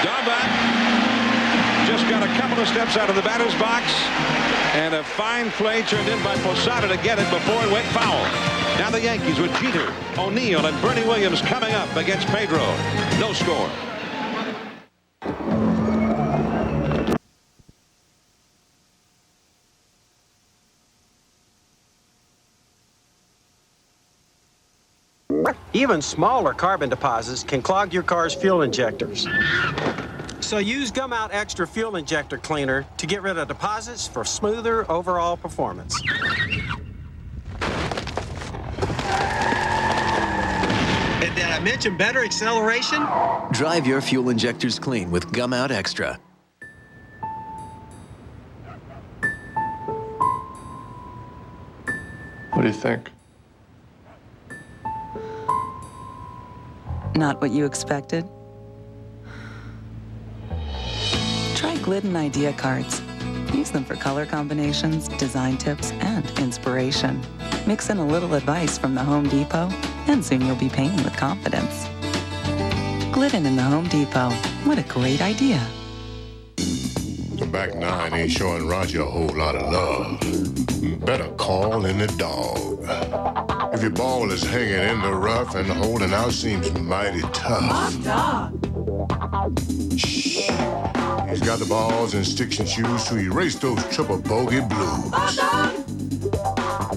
Speaker 1: Daubach just got a couple of steps out of the batter's box, and a fine play turned in by Posada to get it before it went foul. Now the Yankees with Jeter, O'Neill, and Bernie Williams coming up against Pedro. No score.
Speaker 3: Even smaller carbon deposits can clog your car's fuel injectors. So use Gum Out Extra Fuel Injector Cleaner to get rid of deposits for smoother overall performance. And did I mention better acceleration?
Speaker 9: Drive your fuel injectors clean with Gum Out Extra.
Speaker 5: What do you think?
Speaker 6: Not what you expected? Try Glidden Idea Cards. Use them for color combinations, design tips, and inspiration. Mix in a little advice from the Home Depot, and soon you'll be painting with confidence. Glidden in the Home Depot. What a great idea.
Speaker 7: The back nine ain't showing Roger a whole lot of love. Better call in the dog. If your ball is hanging in the rough and holding out seems mighty tough. Shh. He's got the balls and sticks and shoes to erase those triple bogey blues.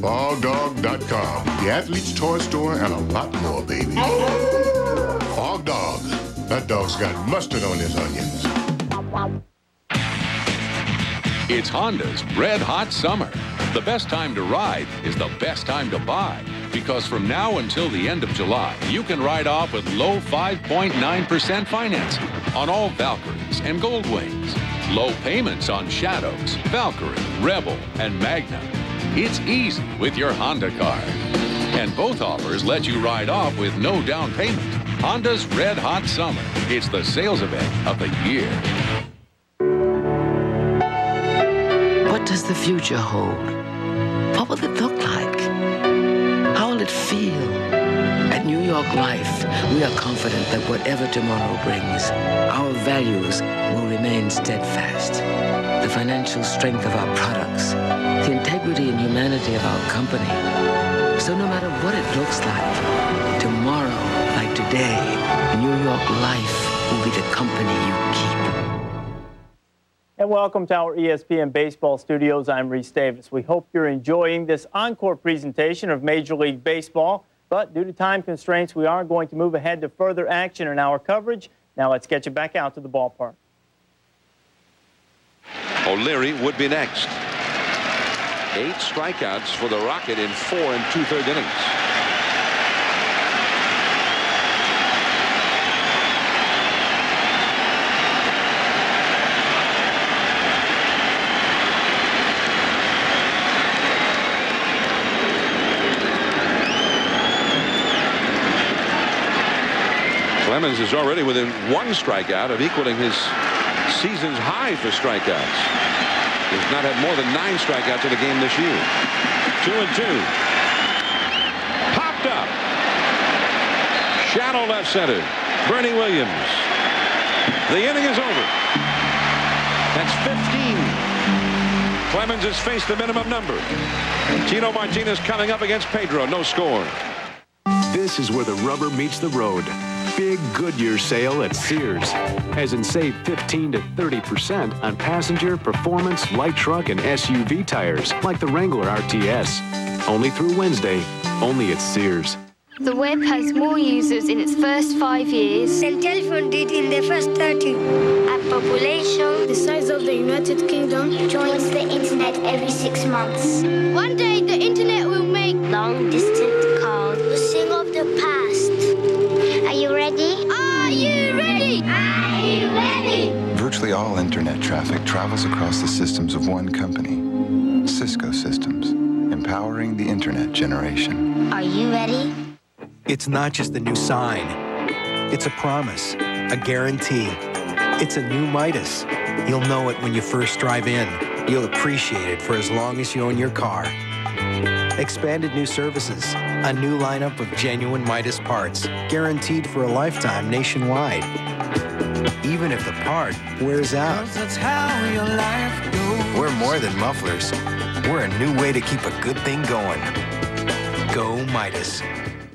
Speaker 7: Fogdog.com, the athlete's toy store, and a lot more, baby. Fog Dog. That dog's got mustard on his onions.
Speaker 5: It's Honda's Red Hot Summer. The best time to ride is the best time to buy, because from now until the end of July, you can ride off with low 5.9% financing on all Valkyries and Goldwings. Low payments on Shadows, Valkyrie, Rebel, and Magna. It's easy with your Honda car. And both offers let you ride off with no down payment. Honda's Red Hot Summer. It's the sales event of the year.
Speaker 8: What does the future hold? What will it look like? How will it feel? At New York Life, we are confident that whatever tomorrow brings, our values will remain steadfast. The financial strength of our products, the integrity and humanity of our company. So no matter what it looks like, tomorrow, like today, New York Life will be the company you keep.
Speaker 16: And welcome to our ESPN Baseball Studios. I'm Reese Davis. We hope you're enjoying this encore presentation of Major League Baseball. But due to time constraints, we are going to move ahead to further action in our coverage. Now let's get you back out to the ballpark.
Speaker 1: O'Leary would be next. 8 strikeouts for the Rocket in 4 2/3 innings. Clemens is already within 1 strikeout of equaling his season's high for strikeouts. He's not had more than 9 strikeouts in a game this year. 2-2. Popped up. Shallow left center. Bernie Williams. The inning is over. That's 15. Clemens has faced the minimum number. Tino Martinez coming up against Pedro. No score.
Speaker 11: This is where the rubber meets the road. Big Goodyear sale at Sears. As in save 15 to 30% on passenger, performance, light truck, and SUV tires, like the Wrangler RTS. Only through Wednesday, only at Sears.
Speaker 12: The web has more users in its first 5 years than telephone did in their first 30. And population, the size of the United Kingdom, joins the internet every 6 months. One day the internet will make long-distance calls. We'll sing of the past. Are you ready? Are you ready? Are you ready?
Speaker 14: Virtually all internet traffic travels across the systems of one company, Cisco Systems, empowering the internet generation.
Speaker 12: Are you ready?
Speaker 15: It's not just a new sign. It's a promise, a guarantee. It's a new Midas. You'll know it when you first drive in. You'll appreciate it for as long as you own your car. Expanded new services, a new lineup of genuine Midas parts, guaranteed for a lifetime nationwide. Even if the part wears out.
Speaker 4: That's how your life goes.
Speaker 15: We're more than mufflers. We're a new way to keep a good thing going. Go Midas.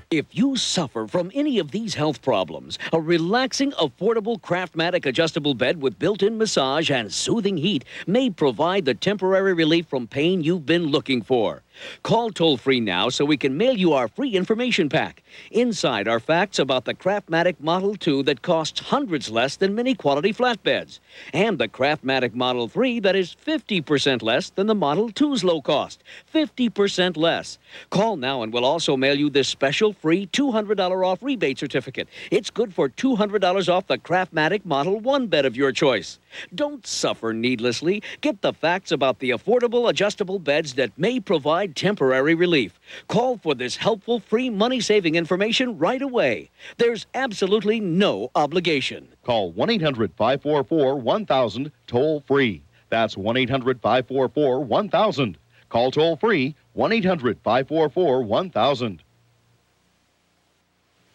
Speaker 17: If you suffer from any of these health problems, a relaxing, affordable Craftmatic adjustable bed with built-in massage and soothing heat may provide the temporary relief from pain you've been looking for. Call toll-free now so we can mail you our free information pack. Inside are facts about the Craftmatic Model 2 that costs hundreds less than many quality flatbeds, and the Craftmatic Model 3 that is 50% less than the Model 2's low cost. 50% less. Call now and we'll also mail you this special free $200 off rebate certificate. It's good for $200 off the Craftmatic Model 1 bed of your choice. Don't suffer needlessly. Get the facts about the affordable adjustable beds that may provide temporary relief. Call for this helpful free money-saving information right away. There's absolutely no obligation.
Speaker 22: Call 1-800-544-1000 toll-free. That's 1-800-544-1000. Call toll-free 1-800-544-1000.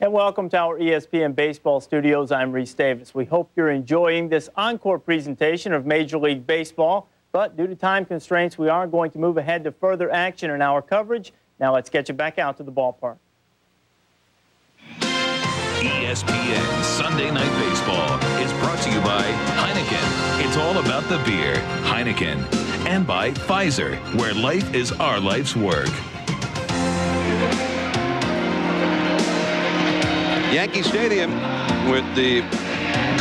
Speaker 16: And welcome to our ESPN Baseball Studios. I'm Reese Davis. We hope you're enjoying this encore presentation of Major League Baseball. But due to time constraints, we are going to move ahead to further action in our coverage. Now let's get you back out to the ballpark.
Speaker 28: ESPN Sunday Night Baseball is brought to you by Heineken. It's all about the beer. Heineken. And by Pfizer, where life is our life's work.
Speaker 1: Yankee Stadium with the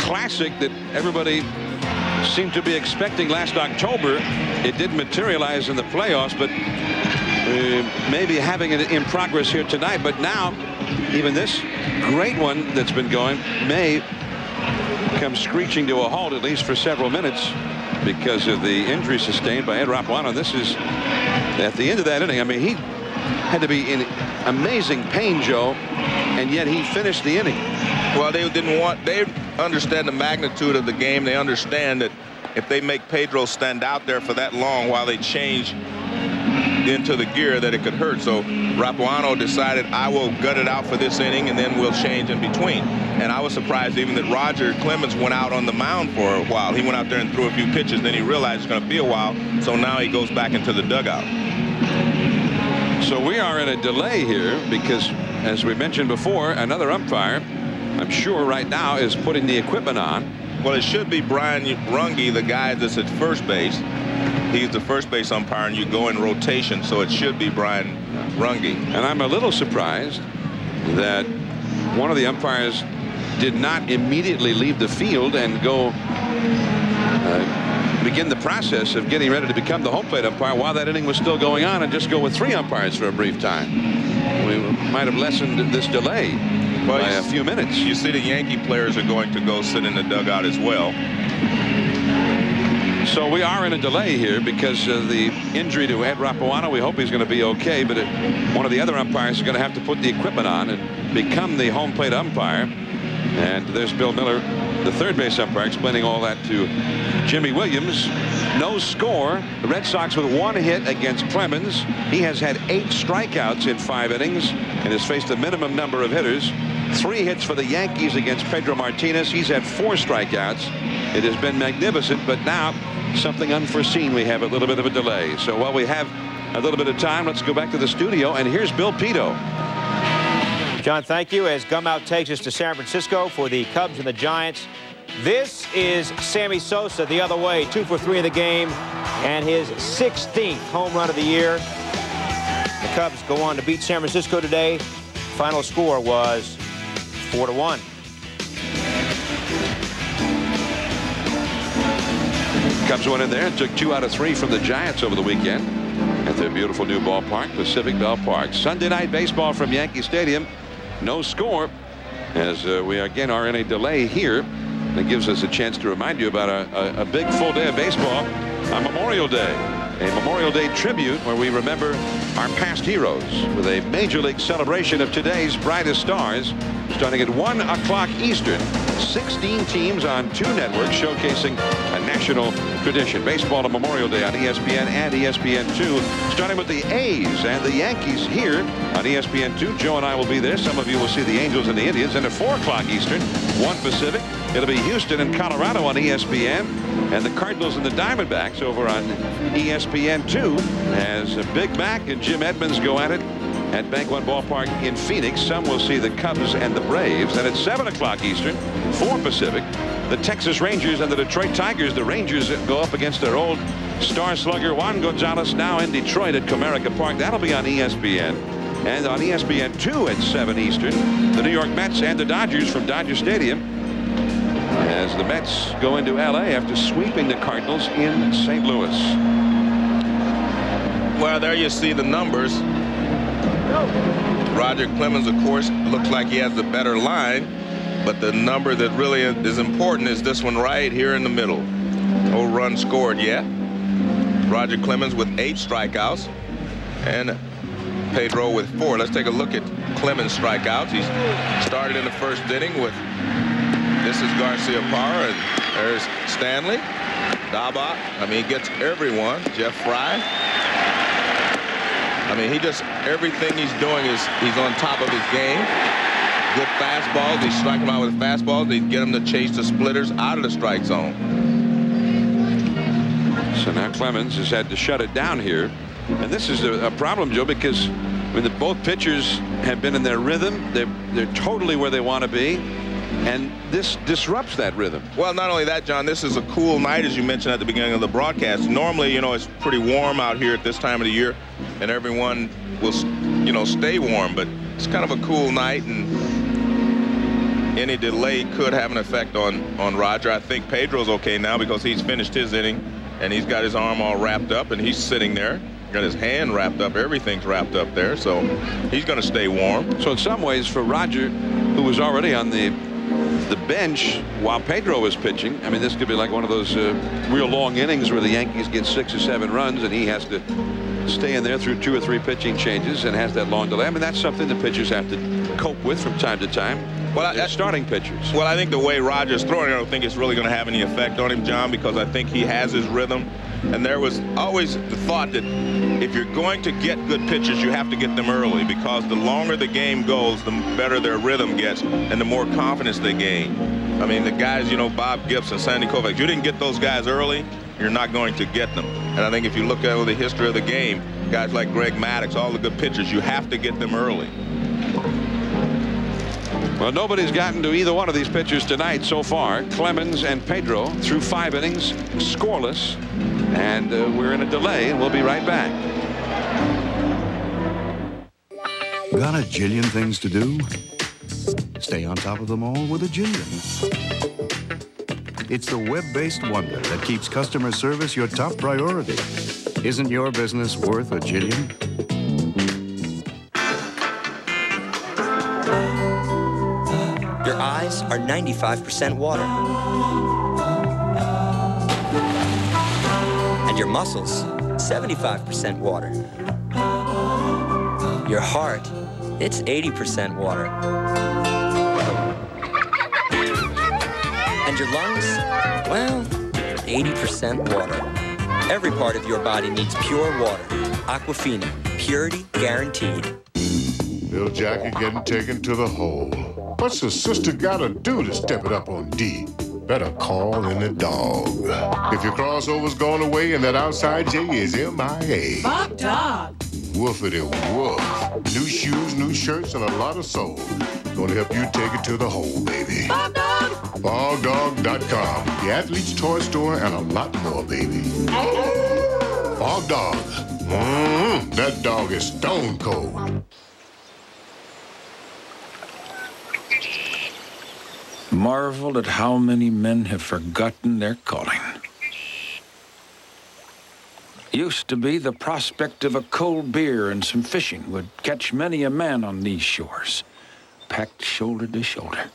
Speaker 1: classic that everybody seemed to be expecting last October. It didn't materialize in the playoffs, but maybe having it in progress here tonight. But now, even this great one that's been going may come screeching to a halt, at least for several minutes, because of the injury sustained by Ed Rapuano. This is at the end of that inning. I mean, he had to be in amazing pain, Joe, and yet he finished the inning.
Speaker 2: Well, they understand the magnitude of the game. They understand that if they make Pedro stand out there for that long while they change into the gear, that it could hurt. So Rapuano decided, I will gut it out for this inning and then we'll change in between. And I was surprised even that Roger Clemens went out on the mound for a while. He went out there and threw a few pitches, then he realized it's going to be a while, so now he goes back into the dugout.
Speaker 1: So we are in a delay here because, as we mentioned before, another umpire, I'm sure right now, is putting the equipment on.
Speaker 2: Well, it should be Brian Runge, the guy that's at first base. He's the first base umpire, and you go in rotation, so it should be Brian Runge.
Speaker 1: And I'm a little surprised that one of the umpires did not immediately leave the field and go begin the process of getting ready to become the home plate umpire while that inning was still going on, and just go with 3 umpires for a brief time. We might have lessened this delay by a few minutes.
Speaker 2: You see the Yankee players are going to go sit in the dugout as well.
Speaker 1: So we are in a delay here because of the injury to Ed Rapuano. We hope he's going to be okay, but one of the other umpires is going to have to put the equipment on and become the home plate umpire. And there's Bill Miller, the third base umpire, explaining all that to Jimmy Williams. No score. The Red Sox with 1 hit against Clemens. He has had 8 strikeouts in 5 innings and has faced a minimum number of hitters. 3 hits for the Yankees against Pedro Martinez. He's had 4 strikeouts. It has been magnificent, but now something unforeseen. We have a little bit of a delay. So while we have a little bit of time, let's go back to the studio, and here's Bill Pedro.
Speaker 10: John, thank you. As Gumout takes us to San Francisco for the Cubs and the Giants. This is Sammy Sosa the other way, 2 for 3 in the game, and his 16th home run of the year. The Cubs go on to beat San Francisco today. Final score was 4-1.
Speaker 1: Cubs went in there and took 2 out of 3 from the Giants over the weekend at their beautiful new ballpark, Pacific Bell Park. Sunday night baseball from Yankee Stadium. No score, as we again are in a delay here. That gives us a chance to remind you about a big full day of baseball on Memorial Day. A Memorial Day tribute where we remember our past heroes with a Major League celebration of today's brightest stars, starting at 1 o'clock Eastern. 16 teams on 2 networks showcasing a national tradition. Baseball on Memorial Day on ESPN and ESPN2, starting with the A's and the Yankees here on ESPN2. Joe and I will be there. Some of you will see the Angels and the Indians. And at 4 o'clock Eastern, 1 Pacific, it'll be Houston and Colorado on ESPN, and the Cardinals and the Diamondbacks over on ESPN2 as Big Mac and Jim Edmonds go at it at Bank One Ballpark in Phoenix. Some will see the Cubs and the Braves. And at 7 o'clock Eastern, 4 Pacific, the Texas Rangers and the Detroit Tigers. The Rangers go up against their old star slugger Juan Gonzalez, now in Detroit at Comerica Park. That'll be on ESPN. And on ESPN2 at 7 Eastern, the New York Mets and the Dodgers from Dodger Stadium, as the Mets go into LA after sweeping the Cardinals in St. Louis.
Speaker 2: Well, there you see the numbers. Roger Clemens, of course, looks like he has the better line, but the number that really is important is this one right here in the middle. No run scored yet. Roger Clemens with 8 strikeouts and Pedro with 4. Let's take a look at Clemens' strikeouts. He started in the first inning with, this is Garcia Parra, and there's Stanley, Daba. I mean, he gets everyone. Jeff Fry. I mean, he just, everything he's doing is he's on top of his game. Good fastballs. He's striking him out with fastballs. They get him to chase the splitters out of the strike zone.
Speaker 1: So now Clemens has had to shut it down here. And this is a problem, Joe, because when both pitchers have been in their rhythm, they're totally where they want to be. And this disrupts that rhythm.
Speaker 2: Well, not only that, John, this is a cool night, as you mentioned at the beginning of the broadcast. Normally, you know, it's pretty warm out here at this time of the year, and everyone will, you know, stay warm. But it's kind of a cool night, and any delay could have an effect on Roger. I think Pedro's okay now because he's finished his inning, and he's got his arm all wrapped up, and he's sitting there. Got his hand wrapped up. Everything's wrapped up there, so he's going to stay warm.
Speaker 1: So in some ways, for Roger, who was already on the bench while Pedro was pitching, I mean, this could be like one of those real long innings where the Yankees get 6 or 7 runs, and he has to stay in there through 2 or 3 pitching changes and has that long delay. I mean, that's something the pitchers have to cope with from time to time. Well, starting pitchers.
Speaker 2: Well, I think the way Roger's throwing, I don't think it's really going to have any effect on him, John, because I think he has his rhythm. And there was always the thought that if you're going to get good pitchers, you have to get them early, because the longer the game goes, the better their rhythm gets and the more confidence they gain. I mean, the guys, you know, Bob Gibson, Sandy Koufax, you didn't get those guys early, you're not going to get them. And I think if you look at the history of the game, guys like Greg Maddux, all the good pitchers, you have to get them early.
Speaker 1: Well, nobody's gotten to either one of these pitchers tonight so far. Clemens and Pedro through 5 innings, scoreless, and we're in a delay, and we'll be right back.
Speaker 13: Got a jillion things to do? Stay on top of them all with a Jillion. It's the web-based wonder that keeps customer service your top priority. Isn't your business worth a Jillion?
Speaker 18: Your eyes are 95% water. And your muscles, 75% water. Your heart, it's 80% water. And your lungs, well, 80% water. Every part of your body needs pure water. Aquafina, purity guaranteed.
Speaker 7: Bill Jackie getting taken to the hole. What's the sister gotta do to step it up on D? Better call in the dog. If your crossover's gone away and that outside J is MIA.
Speaker 4: Bob Dog.
Speaker 7: Woofity woof. New shoes, new shirts, and a lot of soul. Gonna help you take it to the hole, baby.
Speaker 4: Bob Dog.
Speaker 7: FogDog.com. The athlete's toy store and a lot more, baby. Fog Dog. That dog is stone cold.
Speaker 19: Marvel at how many men have forgotten their calling. Used to be the prospect of a cold beer and some fishing would catch many a man on these shores, packed shoulder to shoulder.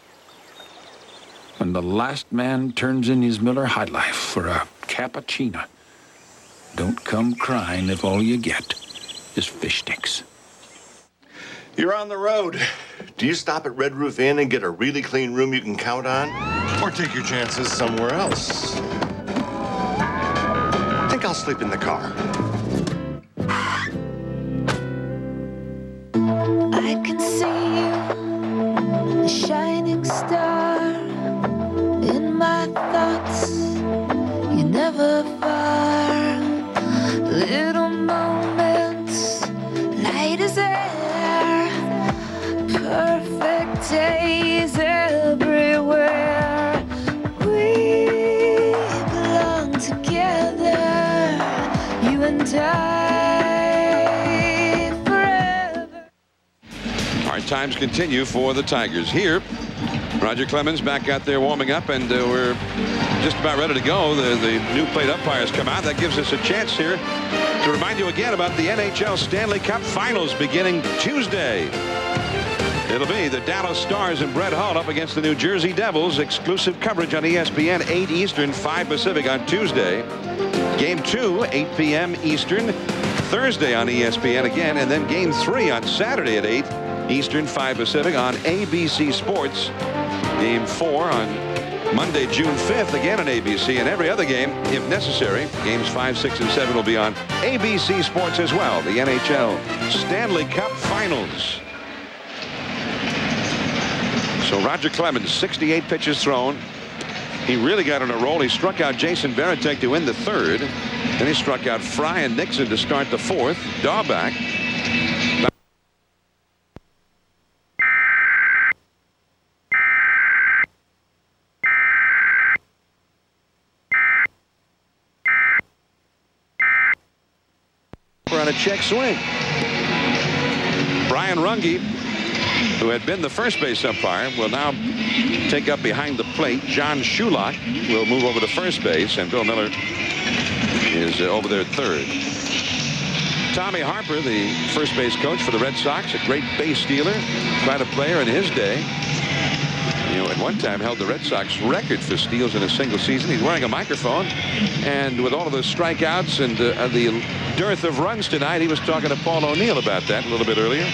Speaker 19: When the last man turns in his Miller High Life for a cappuccino, don't come crying if all you get is fish sticks.
Speaker 20: You're on the road. Do you stop at Red Roof Inn and get a really clean room you can count on? Or take your chances somewhere else? I think I'll sleep in the car.
Speaker 4: I can see a shining star in my thoughts. You're never far. Little moments, light as air. Perfect days everywhere. We belong together, you and I, forever.
Speaker 1: Hard times continue for the Tigers. Here, Roger Clemens back out there warming up, and we're just about ready to go. The new plate umpires come out. That gives us a chance here to remind you again about the NHL Stanley Cup Finals beginning Tuesday. It'll be the Dallas Stars and Brett Hull up against the New Jersey Devils. Exclusive coverage on ESPN, 8 Eastern, 5 Pacific on Tuesday. Game 2, 8 p.m. Eastern, Thursday on ESPN again. And then Game 3 on Saturday at 8 Eastern, 5 Pacific on ABC Sports. Game 4 on Monday, June 5th, again on ABC. And every other game, if necessary, games 5, 6, and 7 will be on ABC Sports as well. The NHL Stanley Cup Finals. So Roger Clemens, 68 pitches thrown. He really got on a roll. He struck out Jason Varitek to win the 3rd. Then he struck out Fry and Nixon to start the 4th. Dahlback. On a check swing. Brian Runge who had been the first base umpire, will now take up behind the plate. John Shulock will move over to first base, and Bill Miller is over there at third. Tommy Harper, the first base coach for the Red Sox, a great base stealer, quite a player in his day. You know, at one time held the Red Sox record for steals in a single season. He's wearing a microphone, and with all of those strikeouts and the dearth of runs tonight, he was talking to Paul O'Neill about that a little bit earlier.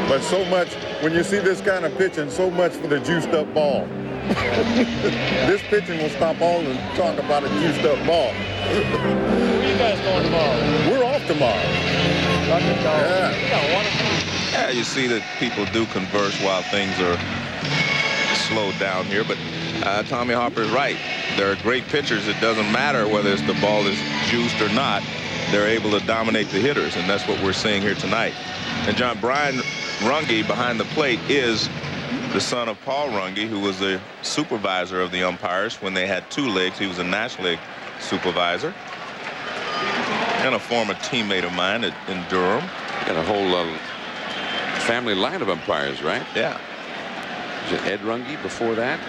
Speaker 3: But so much, when you see this kind of pitching, so much for the juiced up ball. This pitching will stop all the talk about a juiced up ball.
Speaker 16: Where you guys going tomorrow?
Speaker 3: We're off tomorrow.
Speaker 2: Yeah, you see that people do converse while things are slowed down here, but Tommy Harper is right. There are great pitchers. It doesn't matter whether the ball is juiced or not. They're able to dominate the hitters, and that's what we're seeing here tonight. And John, Brian Runge behind the plate is the son of Paul Runge, who was the supervisor of the umpires when they had two leagues. He was a National League supervisor and a former teammate of mine in Durham.
Speaker 1: Got a whole family line of umpires, right?
Speaker 2: Yeah.
Speaker 1: Ed Runge before that.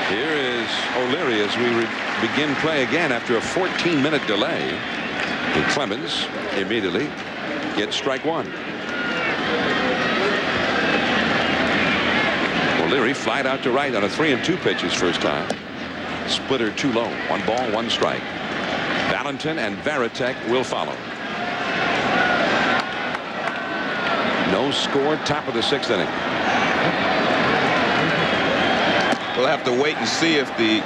Speaker 1: Here is O'Leary as we begin play again after a 14-minute delay. And Clemens immediately gets strike one. O'Leary flied out to right on a 3-2 pitch his first time. Splitter too low. 1 ball, 1 strike. Valentin and Varitek will follow. No score, top of the 6th inning.
Speaker 2: We'll have to wait and see if the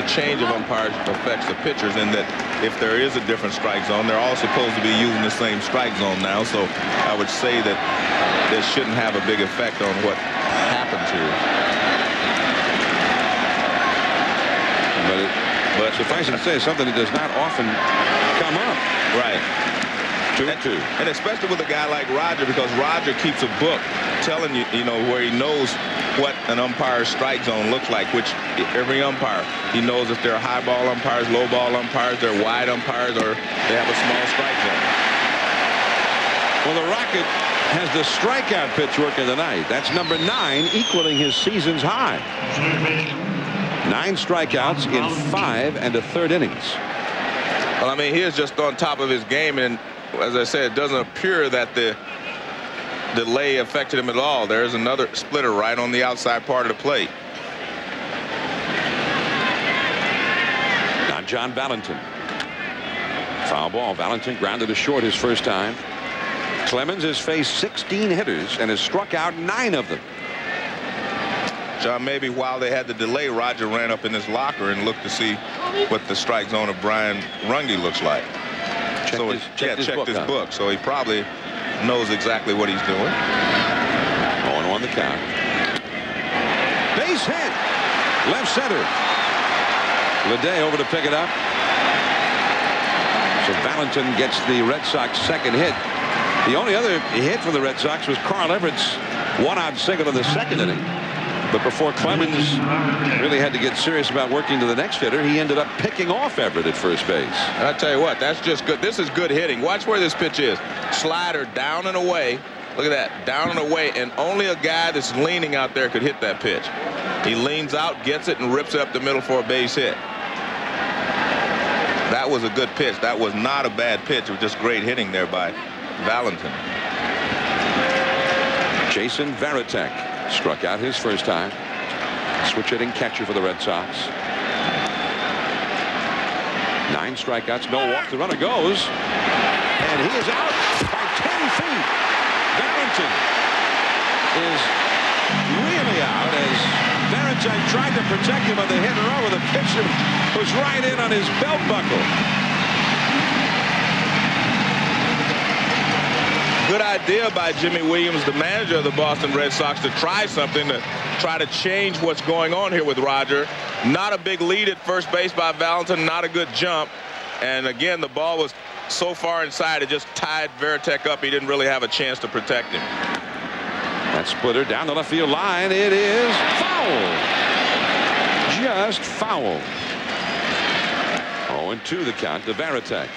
Speaker 2: change of umpires affects the pitchers, in that if there is a different strike zone, they're all supposed to be using the same strike zone now. So I would say that this shouldn't have a big effect on what happens here.
Speaker 1: But suffice it to say, something that does not often come up.
Speaker 2: Right.
Speaker 1: 2-2.
Speaker 2: And especially with a guy like Roger, because Roger keeps a book telling you, where he knows what an umpire's strike zone looks like, which every umpire, he knows if they're high ball umpires, low ball umpires, they're wide umpires, or they have a small strike zone.
Speaker 1: Well, the Rocket has the strikeout pitch working tonight. That's number 9, equaling his season's high. 9 strikeouts in 5 1/3 innings.
Speaker 2: Well, I mean, he is just on top of his game, and as I said, it doesn't appear that the delay affected him at all. There's another splitter right on the outside part of the plate.
Speaker 1: Now John Valentin. Foul ball. Valentin grounded to short his first time. Clemens has faced 16 hitters and has struck out 9 of them.
Speaker 2: John, maybe while they had the delay, Roger ran up in his locker and looked to see what the strike zone of Brian Runge looks like. Checked his book, so he probably knows exactly what he's doing.
Speaker 1: 0-1 the count. Base hit. Left center. Leday over to pick it up. So Valentin gets the Red Sox second hit. The only other hit for the Red Sox was Carl Everett's 1-out single in the second inning. But before Clemens really had to get serious about working to the next hitter, he ended up picking off Everett at first base.
Speaker 2: And I tell you what, that's just good. This is good hitting. Watch where this pitch is. Slider down and away. Look at that, down and away, and only a guy that's leaning out there could hit that pitch. He leans out, gets it, and rips it up the middle for a base hit. That was a good pitch. That was not a bad pitch. It was just great hitting there by Valentin.
Speaker 1: Jason Varitek struck out his first time. Switch hitting catcher for the Red Sox. 9 strikeouts, no walk. The runner goes, and he is out by 10 feet. Valentin is really out as Varitek tried to protect him on the hit and run with a pitch that was right in on his belt buckle.
Speaker 2: Good idea by Jimmy Williams, the manager of the Boston Red Sox, to try something to try to change what's going on here with Roger. Not a big lead at first base by Valentin, not a good jump. And again, the ball was so far inside, it just tied Varitek up. He didn't really have a chance to protect him.
Speaker 1: That splitter down the left field line. It is foul. Just foul. 0-2 the count to Varitek.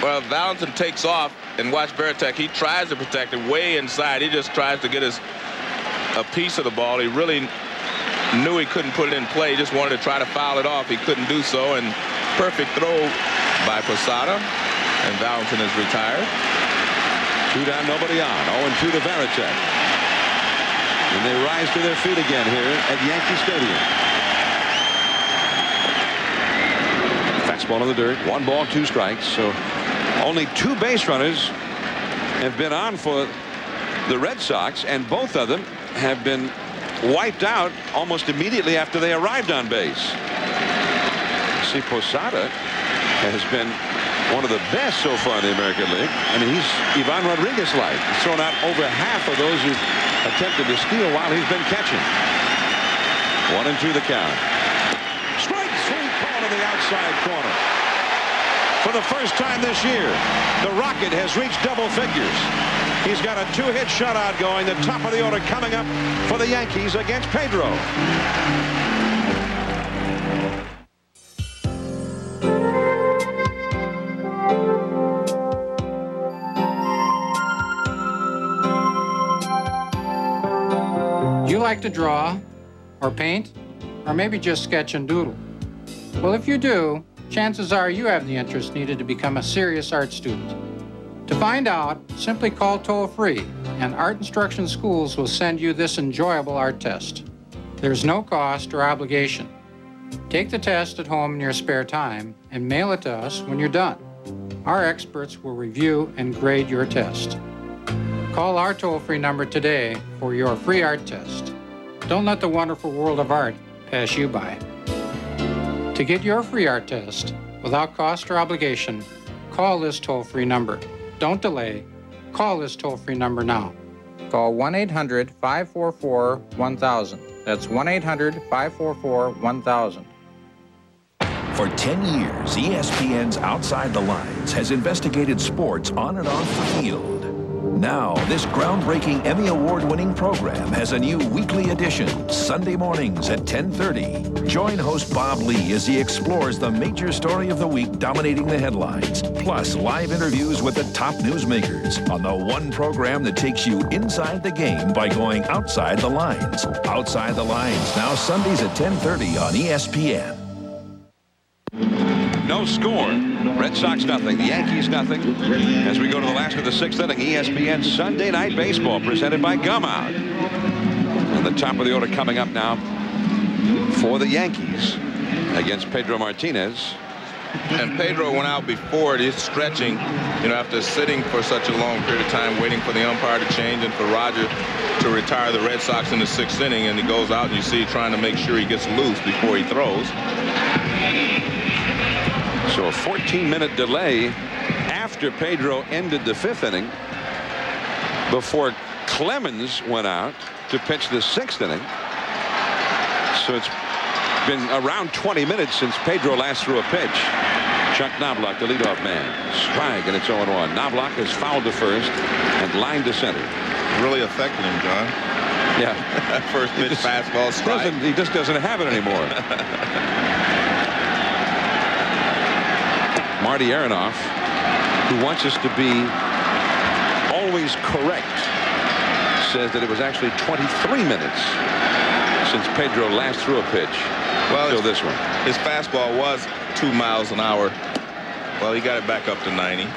Speaker 2: Well, Valentin takes off, and watch Veritek. He tries to protect it way inside. He just tries to get a piece of the ball. He really knew he couldn't put it in play. He just wanted to try to foul it off. He couldn't do so, and perfect throw by Posada, and Valentin is retired.
Speaker 1: 2 down, nobody on. 0-2 to Veritek. And they rise to their feet again here at Yankee Stadium. Fastball in the dirt. 1 ball, 2 strikes. So only 2 base runners have been on for the Red Sox, and both of them have been wiped out almost immediately after they arrived on base. See, Posada has been one of the best so far in the American League. I mean, he's Ivan Rodriguez-like. He's thrown out over half of those who've attempted to steal while he's been catching. 1-2 the count. Strike 3 call to the outside corner. For the first time this year, the Rocket has reached double figures. He's got a 2-hit shutout going. The top of the order coming up for the Yankees against Pedro.
Speaker 6: Do you like to draw or paint or maybe just sketch and doodle? Well, if you do, chances are you have the interest needed to become a serious art student. To find out, simply call toll-free, and Art Instruction Schools will send you this enjoyable art test. There's no cost or obligation. Take the test at home in your spare time and mail it to us when you're done. Our experts will review and grade your test. Call our toll-free number today for your free art test. Don't let the wonderful world of art pass you by. To get your free art test without cost or obligation, call this toll-free number. Don't delay. Call this toll-free number now.
Speaker 9: Call 1-800-544-1000. That's 1-800-544-1000.
Speaker 21: For 10 years, ESPN's Outside the Lines has investigated sports on and off the field. Now, this groundbreaking Emmy Award-winning program has a new weekly edition, Sunday mornings at 10:30. Join host Bob Lee as he explores the major story of the week dominating the headlines, plus live interviews with the top newsmakers on the one program that takes you inside the game by going outside the lines. Outside the Lines, now Sundays at 10:30 on ESPN.
Speaker 1: No score. Red Sox nothing. The Yankees nothing. As we go to the last of the 6th inning, ESPN Sunday Night Baseball presented by Gum Out. And the top of the order coming up now for the Yankees against Pedro Martinez.
Speaker 2: And Pedro went out before it. He's stretching, after sitting for such a long period of time, waiting for the umpire to change and for Roger to retire the Red Sox in the 6th inning. And he goes out and you see trying to make sure he gets loose before he throws.
Speaker 1: So a 14-minute delay after Pedro ended the 5th inning before Clemens went out to pitch the 6th inning. So it's been around 20 minutes since Pedro last threw a pitch. Chuck Knobloch, the leadoff man. Strike, and it's 0-1. Knobloch has fouled to first and lined to center.
Speaker 2: Really affected him, John.
Speaker 1: Yeah.
Speaker 2: First pitch fastball strike.
Speaker 1: He just doesn't have it anymore. Marty Aronoff, who wants us to be always correct, says that it was actually 23 minutes since Pedro last threw a pitch. Well, until this one.
Speaker 2: His fastball was 2 miles an hour. Well, he got it back up to 90.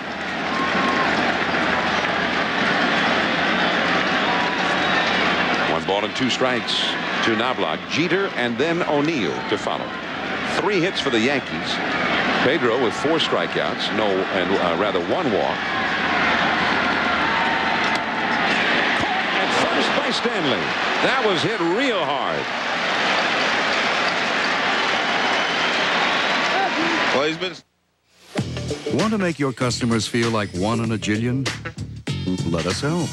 Speaker 1: One ball and 2 strikes to Knobloch. Jeter and then O'Neill to follow. 3 hits for the Yankees. Pedro with 4 strikeouts, rather 1 walk. At first by Stanley. That was hit real hard.
Speaker 2: Well, he's been.
Speaker 13: Want to make your customers feel like 1 in a jillion? Let us help.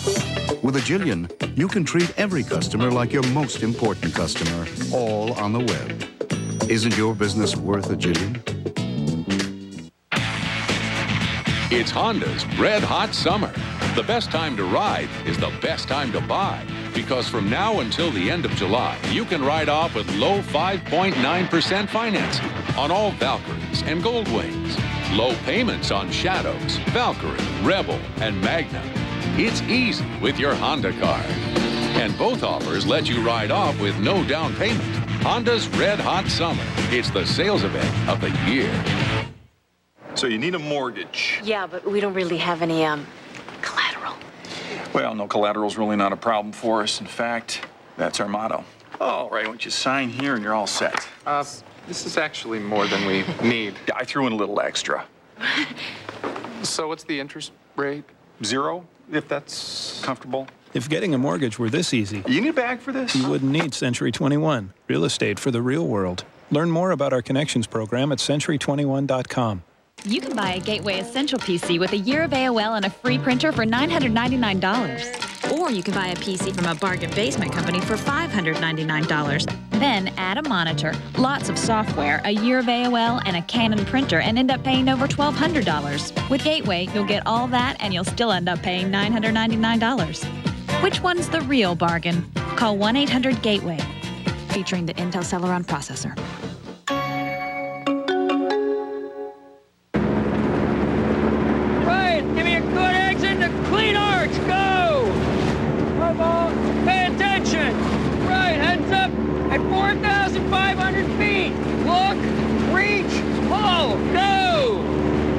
Speaker 13: With a Jillion, you can treat every customer like your most important customer, all on the web. Isn't your business worth a jillion?
Speaker 5: It's Honda's Red Hot Summer. The best time to ride is the best time to buy, because from now until the end of July, you can ride off with low 5.9% financing on all Valkyries and Goldwings. Low payments on Shadows, Valkyrie, Rebel, and Magna. It's easy with your Honda card. And both offers let you ride off with no down payment. Honda's Red Hot Summer. It's the sales event of the year.
Speaker 8: So you need a mortgage.
Speaker 9: Yeah, but we don't really have any, collateral.
Speaker 8: Well, no collateral's really not a problem for us. In fact, that's our motto. All right, once you sign here and you're all set.
Speaker 11: This is actually more than we need.
Speaker 8: Yeah, I threw in a little extra.
Speaker 11: So what's the interest rate?
Speaker 8: 0, if that's comfortable.
Speaker 23: If getting a mortgage were this easy,
Speaker 8: You need a bag for this?
Speaker 23: you wouldn't need Century 21. Real estate for the real world. Learn more about our Connections program at century21.com.
Speaker 24: You can buy a Gateway Essential PC with a year of AOL and a free printer for $999. Or you can buy a PC from a bargain basement company for $599. Then add a monitor, lots of software, a year of AOL, and a Canon printer and end up paying over $1,200. With Gateway, you'll get all that and you'll still end up paying $999. Which one's the real bargain? Call 1-800-GATEWAY. Featuring the Intel Celeron processor.
Speaker 25: Right, give me a good exit and a clean arch. Go! Come on, pay attention. Right, heads up at 4,500 feet. Look, reach, pull, go!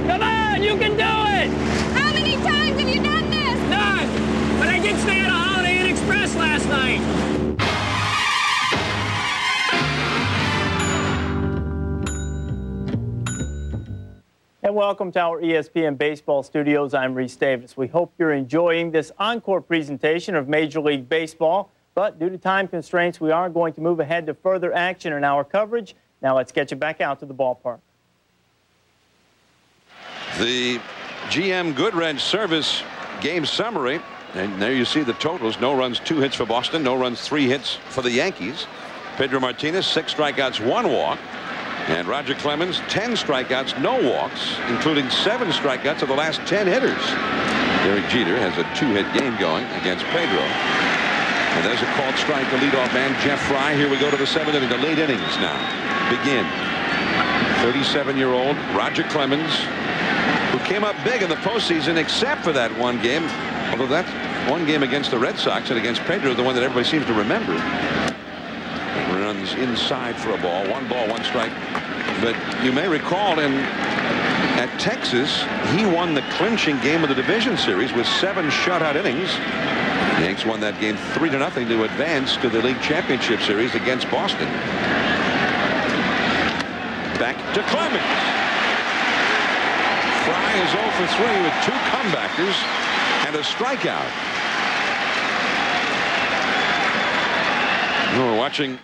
Speaker 25: Come on, you can do it!
Speaker 24: How many times have you done this?
Speaker 25: None! But I did stay at a Holiday Inn Express last night.
Speaker 16: And welcome to our ESPN Baseball Studios. I'm Reese Davis. We hope you're enjoying this encore presentation of Major League Baseball. But due to time constraints, we are going to move ahead to further action in our coverage. Now let's get you back out to the ballpark.
Speaker 1: The GM Goodwrench Service game summary. And there you see the totals. No runs, 2 hits for Boston. No runs, 3 hits for the Yankees. Pedro Martinez, 6 strikeouts, 1 walk. And Roger Clemens, 10 strikeouts, no walks, including 7 strikeouts of the last 10 hitters. Derek Jeter has a 2-hit game going against Pedro. And there's a called strike to leadoff man Jeff Fry. Here we go to the 7th inning. The late innings now begin. 37-year-old Roger Clemens, who came up big in the postseason except for that one game. Although that one game against the Red Sox and against Pedro, the one that everybody seems to remember. Runs inside for a ball. 1 ball, 1 strike. But you may recall at Texas, he won the clinching game of the division series with 7 shutout innings. The Yanks won that game 3-0 to advance to the league championship series against Boston. Back to Clemens. Fry is 0 for 3 with 2 comebackers and a strikeout. We're watching.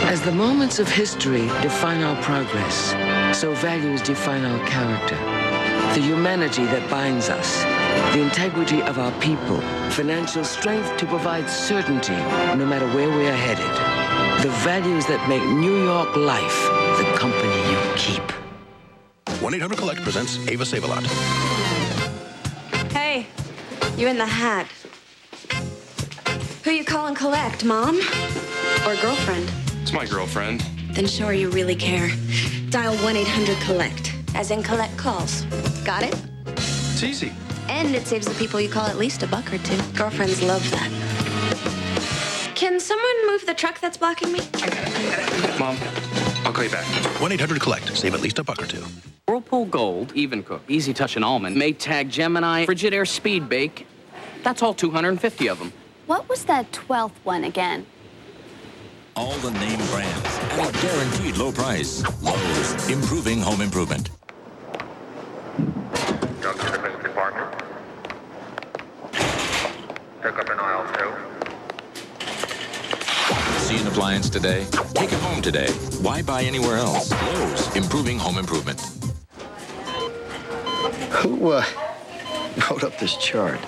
Speaker 26: As the moments of history define our progress, so values define our character. The humanity that binds us, the integrity of our people, financial strength to provide certainty no matter where we are headed. The values that make New York life the company you keep.
Speaker 27: 1-800-COLLECT presents Ava Save-A-Lot.
Speaker 29: Hey, you in the hat. Who you calling collect, Mom? Or girlfriend?
Speaker 11: It's my girlfriend.
Speaker 29: Then show her you really care. Dial 1-800-COLLECT, as in collect calls. Got it?
Speaker 11: It's easy.
Speaker 29: And it saves the people you call at least $1 or $2. Girlfriends love that. Can someone move the truck that's blocking me?
Speaker 11: Mom, I'll call you back.
Speaker 27: 1-800-COLLECT. Save at least $1 or $2.
Speaker 30: Whirlpool Gold, Even Cook, Easy Touch and Almond, Maytag Gemini, Frigidaire Speed Bake. That's all 250 of them.
Speaker 31: What was that 12th one again?
Speaker 32: All the name brands at a guaranteed low price. Lowe's, improving home improvement.
Speaker 11: Pick up in aisle 2.
Speaker 32: See an appliance today? Take it home today. Why buy anywhere else? Lowe's, improving home improvement.
Speaker 33: Who wrote up this chart?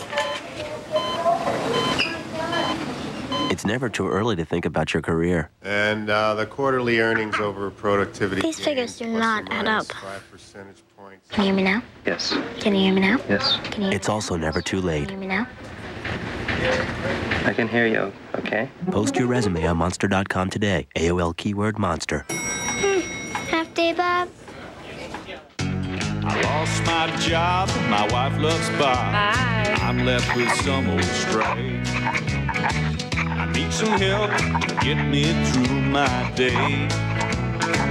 Speaker 34: It's never too early to think about your career.
Speaker 35: And the quarterly earnings over productivity.
Speaker 12: These figures do not add up.
Speaker 35: 5 percentage points.
Speaker 12: Can you hear me now?
Speaker 34: Yes.
Speaker 12: Can you hear me now?
Speaker 34: Yes.
Speaker 12: Can you?
Speaker 34: It's also never too late.
Speaker 12: Can you hear me now?
Speaker 34: I can hear you, okay? Post your resume on Monster.com today. AOL keyword Monster.
Speaker 12: Half day, Bob.
Speaker 2: I lost my job, my wife loves Bob.
Speaker 12: Bye.
Speaker 2: I'm left with some old stray. I need some help to get me through my day.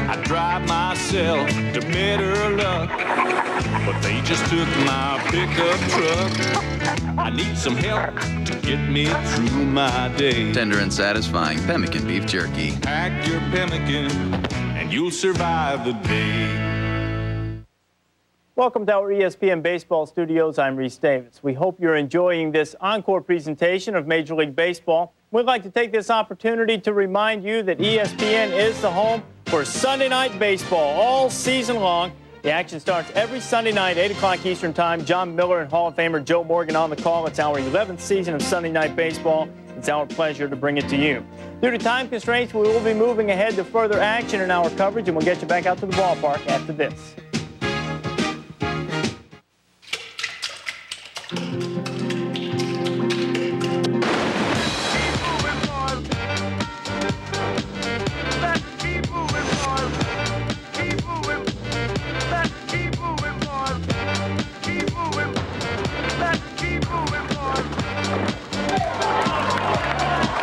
Speaker 2: I drive myself to better luck, but they just took my pickup truck. I need some help to get me through my day.
Speaker 3: Tender and satisfying pemmican beef jerky.
Speaker 2: Pack your pemmican and you'll survive the day.
Speaker 16: Welcome to our ESPN Baseball Studios. I'm Reese Davis. We hope you're enjoying this encore presentation of Major League Baseball. We'd like to take this opportunity to remind you that ESPN is the home for Sunday Night Baseball all season long. The action starts every Sunday night, 8 o'clock Eastern Time. John Miller and Hall of Famer Joe Morgan on the call. It's our 11th season of Sunday Night Baseball. It's our pleasure to bring it to you. Due to time constraints, we will be moving ahead to further action in our coverage, and we'll get you back out to the ballpark after this.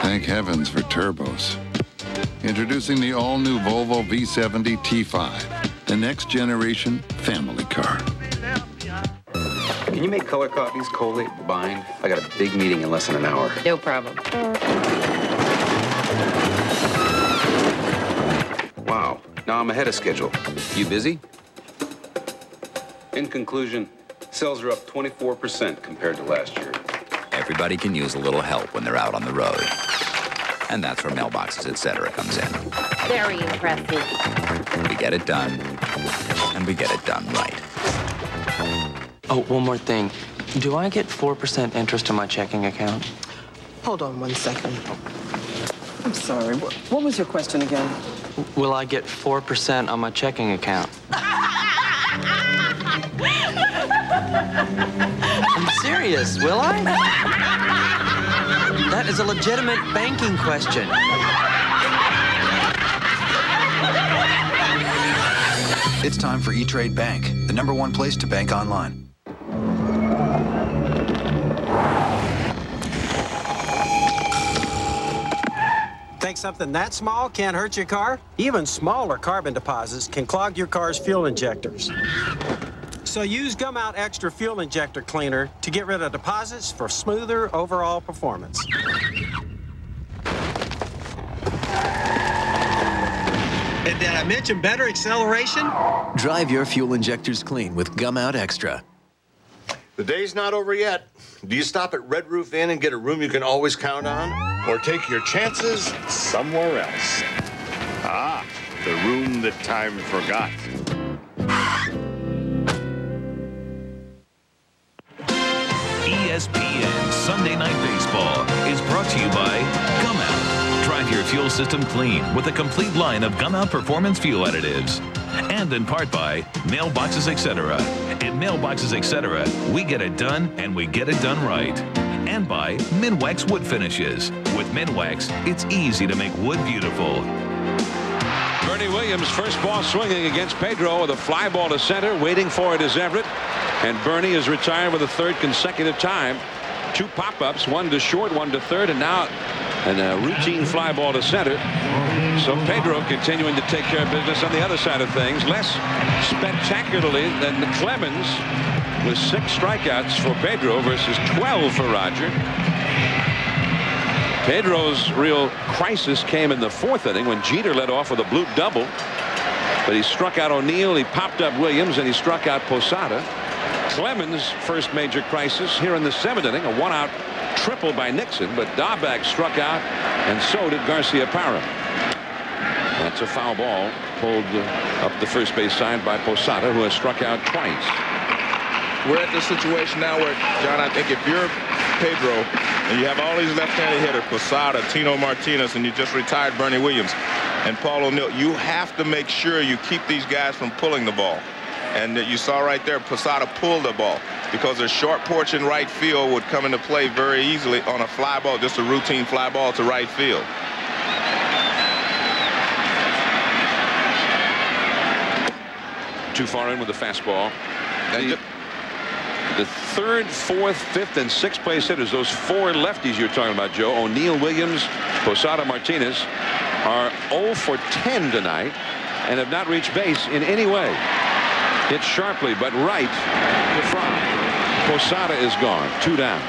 Speaker 4: Thank heavens for turbos. Introducing the all-new Volvo V70 T5, the next generation family car.
Speaker 30: Can you make color copies, collate, bind? I got a big meeting in less than an hour.
Speaker 9: No problem.
Speaker 30: Wow, now I'm ahead of schedule. You busy? In conclusion, sales are up 24% compared to last year.
Speaker 6: Everybody can use a little help when they're out on the road. And that's where Mailboxes, etc. comes in.
Speaker 9: Very impressive.
Speaker 6: We get it done, and we get it done right.
Speaker 7: Oh, one more thing. Do I get 4% interest in my checking account?
Speaker 10: Hold on 1 second. I'm sorry. What was your question again?
Speaker 7: Will I get 4% on my checking account? I'm serious, will I? That is a legitimate banking question.
Speaker 14: It's time for E-Trade Bank, the #1 place to bank online.
Speaker 15: Think something that small can't hurt your car? Even smaller carbon deposits can clog your car's fuel injectors. So use Gum Out Extra Fuel Injector Cleaner to get rid of deposits for smoother overall performance. And did I mention better acceleration?
Speaker 14: Drive your fuel injectors clean with Gum Out Extra.
Speaker 17: The day's not over yet. Do you stop at Red Roof Inn and get a room you can always count on? Or take your chances somewhere else?
Speaker 35: Ah, the room that time forgot.
Speaker 18: ESPN Sunday Night Baseball is brought to you by Gum Out. Drive your fuel system clean with a complete line of Gum Out Performance Fuel Additives. And in part by Mailboxes, etc. At Mailboxes, etc., we get it done and we get it done right. And by Minwax Wood Finishes. With Minwax, it's easy to make wood beautiful.
Speaker 1: Bernie Williams, first ball swinging against Pedro with a fly ball to center. Waiting for it is Everett. And Bernie is retired for the third consecutive time. 2 pop-ups, 1 to short, 1 to third, and now a routine fly ball to center. So Pedro continuing to take care of business on the other side of things. Less spectacularly than Clemens with 6 strikeouts for Pedro versus 12 for Roger. Pedro's real crisis came in the 4th inning when Jeter led off with a bloop double. But he struck out O'Neill, he popped up Williams, and he struck out Posada. Clemens' first major crisis here in the 7th inning, a 1-out triple by Nixon, but Dahlbeck struck out, and so did Garcia Parra. That's a foul ball pulled up the first base side by Posada, who has struck out twice.
Speaker 19: We're at this situation now where, John, I think if you're Pedro and you have all these left-handed hitters, Posada, Tino Martinez, and you just retired Bernie Williams and Paul O'Neill, you have to make sure you keep these guys from pulling the ball. And you saw right there, Posada pulled the ball. because a short porch in right field would come into play very easily on a fly ball, just a routine fly ball to right field.
Speaker 1: Too far in with the fastball. The third, fourth, fifth, and sixth place hitters, those four lefties you're talking about, Joe, O'Neill, Williams, Posada, Martinez, are 0 for 10 tonight and have not reached base in any way. Hit sharply, but right to Fry. Posada is gone. 2 down.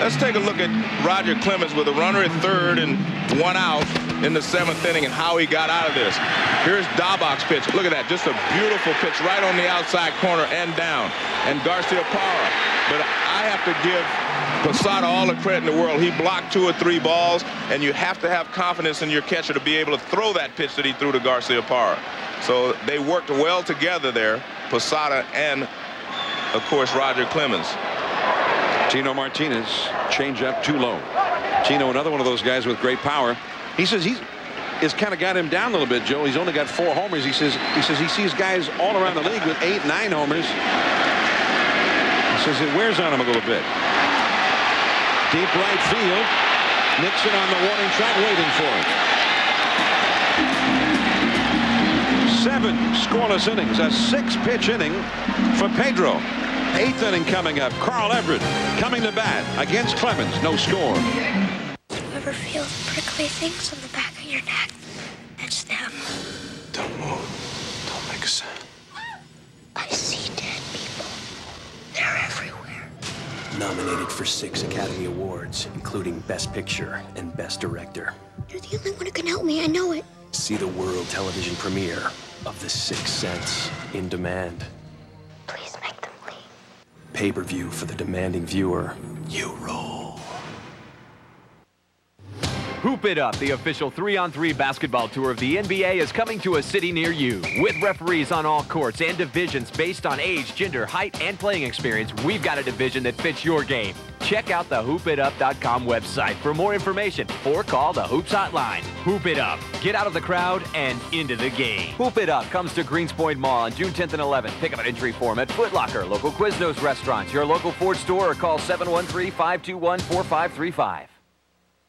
Speaker 19: Let's take a look at Roger Clemens with a runner at third and 1 out in the 7th inning and how he got out of this. Here's Daubach's pitch. Look at that. Just a beautiful pitch right on the outside corner and down. And Garcia Parra. But I have to give Posada all the credit in the world. He blocked 2 or 3 balls, and you have to have confidence in your catcher to be able to throw that pitch that he threw to Garcia Parra. So they worked well together there, Posada and, of course, Roger Clemens.
Speaker 1: Tino Martinez, changeup too low. Tino, another one of those guys with great power. He says it's kind of got him down a little bit, Joe. He's only got 4 homers. He says he sees guys all around the league with 8, 9 homers. He says it wears on him a little bit. Deep right field. Nixon on the warning track waiting for him. 7 scoreless innings. A 6-pitch inning for Pedro. 8th inning coming up. Carl Everett coming to bat against Clemens. No score.
Speaker 12: Do you ever feel the prickly things on the back of your neck? That's them.
Speaker 5: Don't move. Don't make a sound.
Speaker 12: I see dead people. They're everywhere.
Speaker 8: Nominated for 6 Academy Awards, including Best Picture and Best Director.
Speaker 12: You're the only one who can help me. I know it.
Speaker 8: See the world television premiere of The Sixth Sense in demand.
Speaker 12: Please make them leave.
Speaker 8: Pay-per-view for the demanding viewer. You roll.
Speaker 11: Hoop It Up, the official 3-on-3 basketball tour of the NBA, is coming to a city near you. With referees on all courts and divisions based on age, gender, height, and playing experience, we've got a division that fits your game. Check out the hoopitup.com website for more information or call the Hoops Hotline. Hoop It Up. Get out of the crowd and into the game. Hoop It Up comes to Greenspoint Mall on June 10th and 11th. Pick up an entry form at Foot Locker, local Quiznos restaurants, your local Ford store, or call 713-521-4535.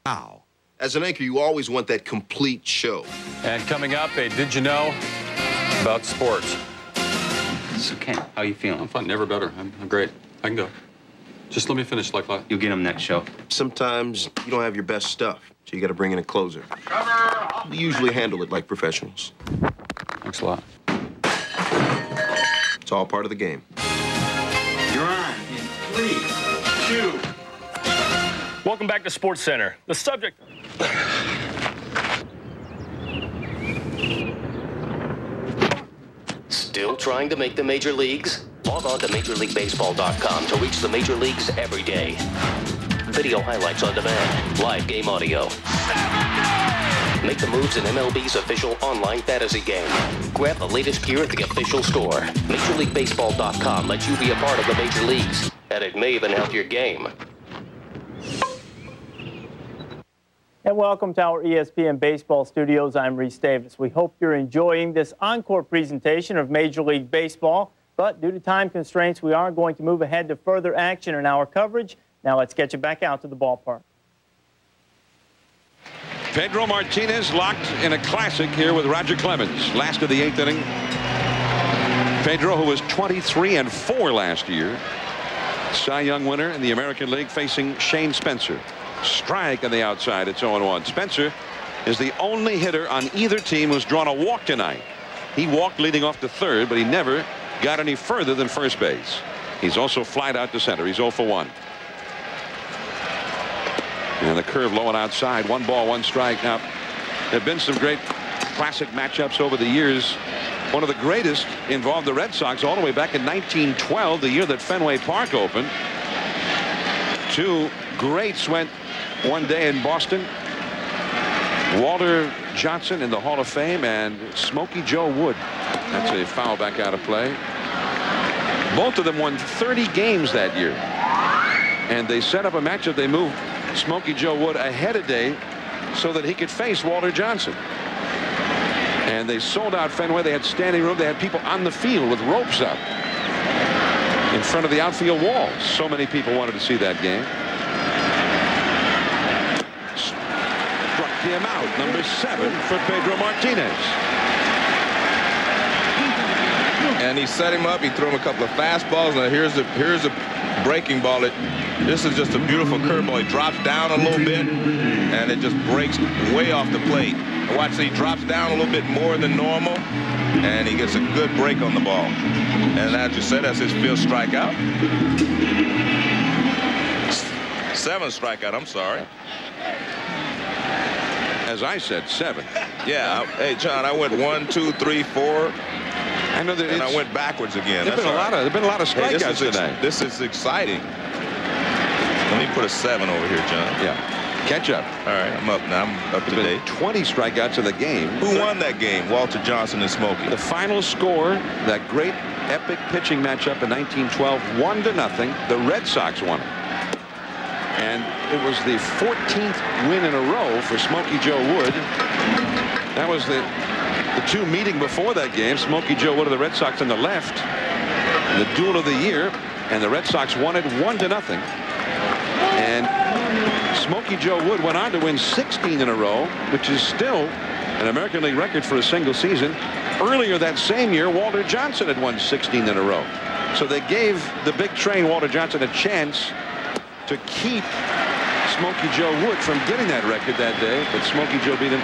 Speaker 13: Wow. As an anchor, you always want that complete show.
Speaker 20: And coming up, a Did You Know about sports.
Speaker 21: So, Ken, how you feeling?
Speaker 20: I'm fine. Never better. I'm great. I can go. Just let me finish like that.
Speaker 21: You'll get him next show.
Speaker 13: Sometimes you don't have your best stuff, so you got to bring in a closer. We usually handle it like professionals.
Speaker 20: Thanks a lot.
Speaker 13: It's all part of the game.
Speaker 21: You're on in 3, 2.
Speaker 22: Welcome back to Sports Center. The subject.
Speaker 23: Still trying to make the major leagues? Log on to MajorLeagueBaseball.com to reach the major leagues every day. Video highlights on demand, live game audio. Make the moves in MLB's official online fantasy game. Grab the latest gear at the official store. MajorLeagueBaseball.com lets you be a part of the major leagues, and it may even help your game.
Speaker 16: And welcome to our ESPN Baseball Studios. I'm Reese Davis. We hope you're enjoying this encore presentation of Major League Baseball. But due to time constraints, we are going to move ahead to further action in our coverage. Now let's get you back out to the ballpark.
Speaker 1: Pedro Martinez locked in a classic here with Roger Clemens. Last of the 8th inning. Pedro, who was 23-4 last year. Cy Young winner in the American League, facing Shane Spencer. Strike on the outside. It's 0-1. Spencer is the only hitter on either team who's drawn a walk tonight. He walked leading off to third, but he never got any further than first base. He's also flied out to center. He's 0 for 1. And the curve low and outside. 1 ball, 1 strike. Now, there have been some great classic matchups over the years. One of the greatest involved the Red Sox all the way back in 1912, the year that Fenway Park opened. 2 greats went one day in Boston. Walter Johnson in the Hall of Fame and Smokey Joe Wood. That's a foul back out of play. Both of them won 30 games that year. And they set up a matchup. They moved Smokey Joe Wood ahead a day so that he could face Walter Johnson. And they sold out Fenway. They had standing room. They had people on the field with ropes up in front of the outfield wall. So many people wanted to see that game. Struck him out. Number 7 for Pedro Martinez.
Speaker 19: And he set him up. He threw him a couple of fastballs. Now here's a breaking ball. This is just a beautiful curveball. He drops down a little bit, and it just breaks way off the plate. And watch, he drops down a little bit more than normal, and he gets a good break on the ball. And as you said, that's his 5th strikeout. 7th strikeout, I'm sorry.
Speaker 1: As I said, 7.
Speaker 19: Yeah. Hey, John, I went 1, 2, 3, 4.
Speaker 1: I know that,
Speaker 19: and I went backwards again.
Speaker 1: There've been a lot of strikeouts today.
Speaker 19: This is exciting. Let me put a 7 over here, John.
Speaker 1: Yeah. Catch up.
Speaker 19: All right, I'm up now. I'm up to date.
Speaker 1: 20 strikeouts in the game.
Speaker 19: Who won that game? Walter Johnson and Smokey.
Speaker 1: The final score, that great epic pitching matchup in 1912, 1-0. The Red Sox won it. And it was the 14th win in a row for Smokey Joe Wood. That was the 2 meeting before that game. Smokey Joe Wood of the Red Sox on the left. The duel of the year. And the Red Sox won it 1-0. And Smokey Joe Wood went on to win 16 in a row, which is still an American League record for a single season. Earlier that same year, Walter Johnson had won 16 in a row. So they gave the big train, Walter Johnson, a chance to keep Smokey Joe Wood from getting that record that day. But Smokey Joe beat him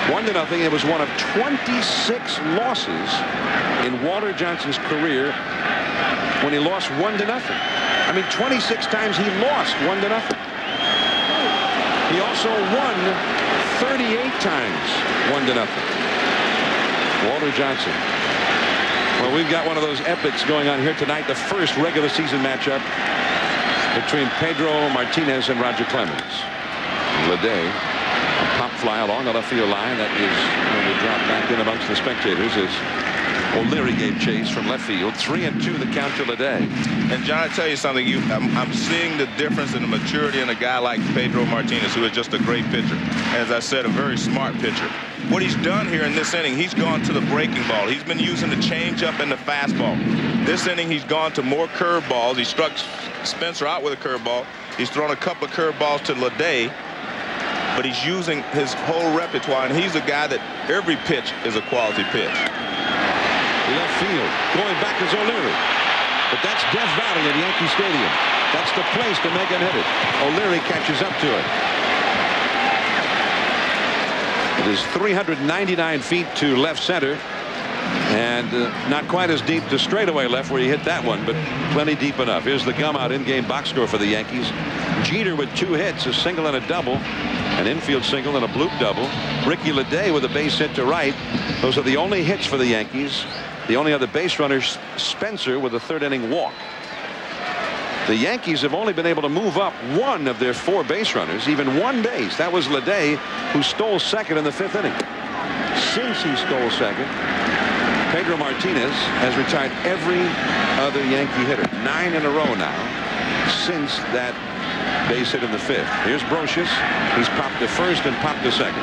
Speaker 1: 1-0. It was one of 26 losses in Walter Johnson's career when he lost 1-0. I mean, 26 times he lost 1-0. He also won 38 times 1-0. Walter Johnson. Well, we've got one of those epics going on here tonight. The first regular season matchup between Pedro Martinez and Roger Clemens. Leday, a pop fly along the left field line. That is going to drop back in amongst the spectators as O'Leary gave chase from left field. 3-2 the count to Leday.
Speaker 19: And John, I tell you something. I'm seeing the difference in the maturity in a guy like Pedro Martinez, who is just a great pitcher. As I said, a very smart pitcher. What he's done here in this inning, he's gone to the breaking ball. He's been using the changeup and the fastball. This inning, he's gone to more curveballs. He struck Spencer out with a curveball. He's thrown a couple of curveballs to Leday. But he's using his whole repertoire, and he's a guy that every pitch is a quality pitch.
Speaker 1: Left field. Going back is O'Leary. But that's Death Valley at Yankee Stadium. That's the place to make him hit it. O'Leary catches up to it. It is 399 feet to left center. And not quite as deep to straightaway left where he hit that one, but plenty deep enough. Here's the gum out in-game box score for the Yankees. Jeter with 2 hits, a single and a double, an infield single and a bloop double. Ricky Leday with a base hit to right. Those are the only hits for the Yankees. The only other base runner, Spencer, with a 3rd inning walk. The Yankees have only been able to move up 1 of their 4 base runners, even 1 base. That was Leday, who stole second in the 5th inning. Since he stole second, Pedro Martinez has retired every other Yankee hitter. 9 in a row now since that base hit in the 5th. Here's Brocious. He's popped to first and popped to second.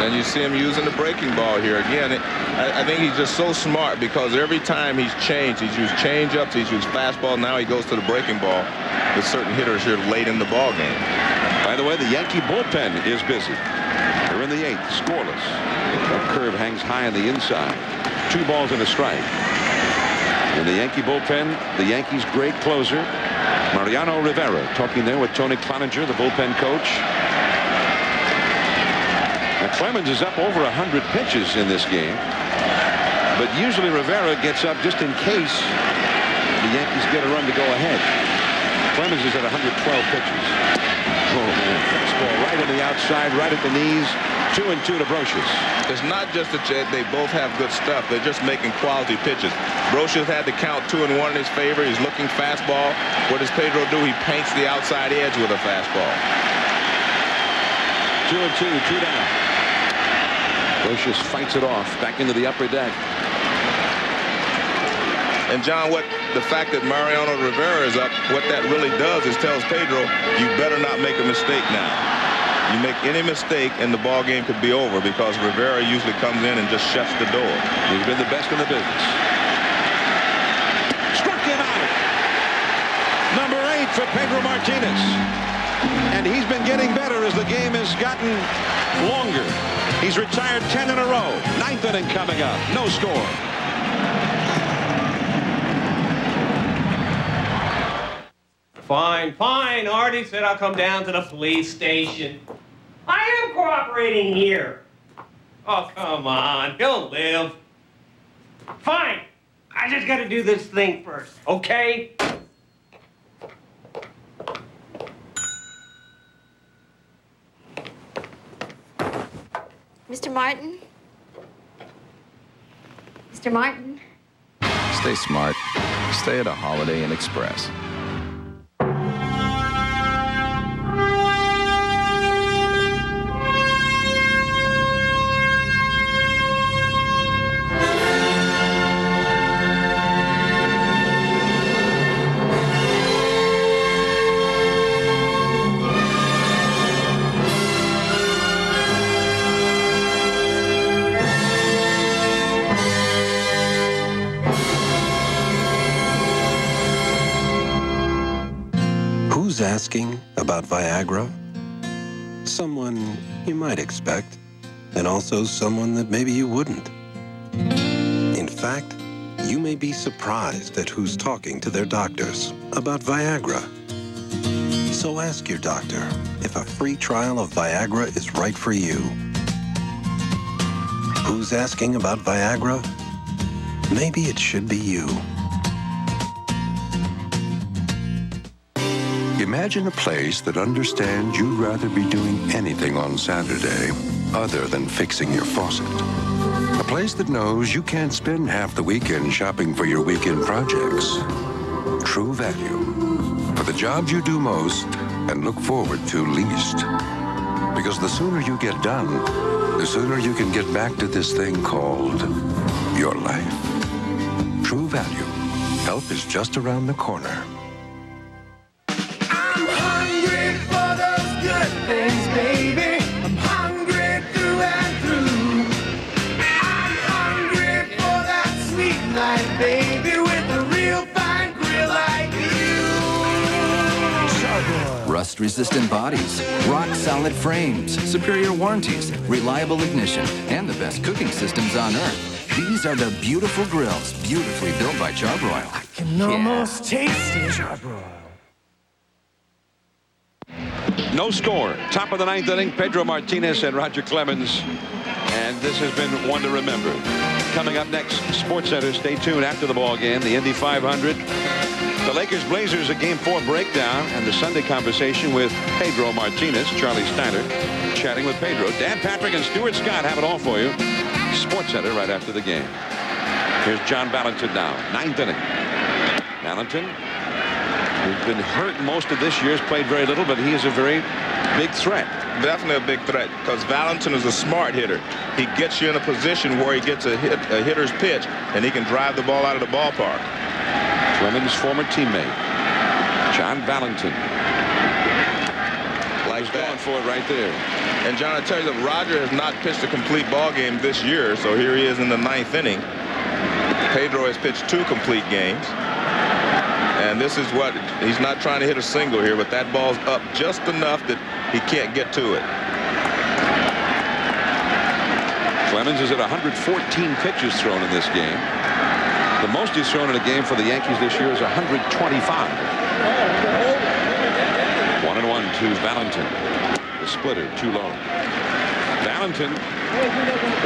Speaker 19: And you see him using the breaking ball here. Again, I think he's just so smart because every time he's changed, he's used changeups, he's used fastball. Now he goes to the breaking ball with certain hitters here late in the ball game.
Speaker 1: By the way, the Yankee bullpen is busy. They're in the 8th, scoreless. That curve hangs high on the inside. 2 balls and a strike. In the Yankee bullpen, the Yankees' great closer, Mariano Rivera, talking there with Tony Cloninger, the bullpen coach. Now, Clemens is up over 100 pitches in this game, but usually Rivera gets up just in case the Yankees get a run to go ahead. Clemens is at 112 pitches. Oh, man. Fastball right on the outside, right at the knees. 2-2 to Brocious.
Speaker 19: It's not just that they both have good stuff. They're just making quality pitches. Brocious had to count 2-1 in his favor. He's looking fastball. What does Pedro do? He paints the outside edge with a fastball.
Speaker 1: 2-2, 2 down. Brocious fights it off back into the upper deck.
Speaker 19: And John, the fact that Mariano Rivera is up, what that really does is tells Pedro, you better not make a mistake now. You make any mistake and the ball game could be over because Rivera usually comes in and just shuts the door.
Speaker 1: He's been the best in the business. Struck him out. Number 8 for Pedro Martinez. And he's been getting better as the game has gotten longer. He's retired 10 in a row. 9th inning coming up. No score.
Speaker 2: Fine, fine. Artie said I'll come down to the police station. I am cooperating here. Oh, come on. He'll live. Fine. I just got to do this thing first, okay?
Speaker 3: Mr. Martin? Mr. Martin?
Speaker 6: Stay smart. Stay at a Holiday Inn Express.
Speaker 4: Who's asking about Viagra? Someone you might expect, and also someone that maybe you wouldn't. In fact, you may be surprised at who's talking to their doctors about Viagra. So ask your doctor if a free trial of Viagra is right for you. Who's asking about Viagra? Maybe it should be you.
Speaker 9: Imagine a place that understands you'd rather be doing anything on Saturday other than fixing your faucet. A place that knows you can't spend half the weekend shopping for your weekend projects. True Value. For the jobs you do most and look forward to least. Because the sooner you get done, the sooner you can get back to this thing called your life. True Value. Help is just around the corner.
Speaker 24: Things, baby. I'm hungry through and through. I'm hungry for that sweet life, baby, with a real fine grill like you.
Speaker 25: Rust-resistant bodies, rock-solid frames, superior warranties, reliable ignition, and the best cooking systems on Earth. These are the beautiful grills, beautifully built by Charbroil.
Speaker 24: I can almost taste it. Charbroil.
Speaker 1: No score. Top of the 9th inning, Pedro Martinez and Roger Clemens. And this has been one to remember. Coming up next, SportsCenter. Stay tuned after the ball game. The Indy 500. The Lakers-Blazers, a Game 4 breakdown. And the Sunday conversation with Pedro Martinez. Charlie Steiner chatting with Pedro. Dan Patrick and Stuart Scott have it all for you. SportsCenter right after the game. Here's John Valentin now. 9th inning. Valentin, who's been hurt most of this year, has played very little, but he is a very big threat.
Speaker 19: Definitely a big threat because Valentin is a smart hitter. He gets you in a position where he gets a hitter's pitch, and he can drive the ball out of the ballpark.
Speaker 1: Clemens' former teammate, John Valentin.
Speaker 19: Like that.
Speaker 1: Going for it right there.
Speaker 19: And John, I tell you that Roger has not pitched a complete ball game this year, so here he is in the 9th inning. Pedro has pitched 2 complete games. And this is what, he's not trying to hit a single here, but that ball's up just enough that he can't get to it.
Speaker 1: Clemens is at 114 pitches thrown in this game. The most he's thrown in a game for the Yankees this year is 125. 1-1 to Valentin. The splitter, too low. Valentin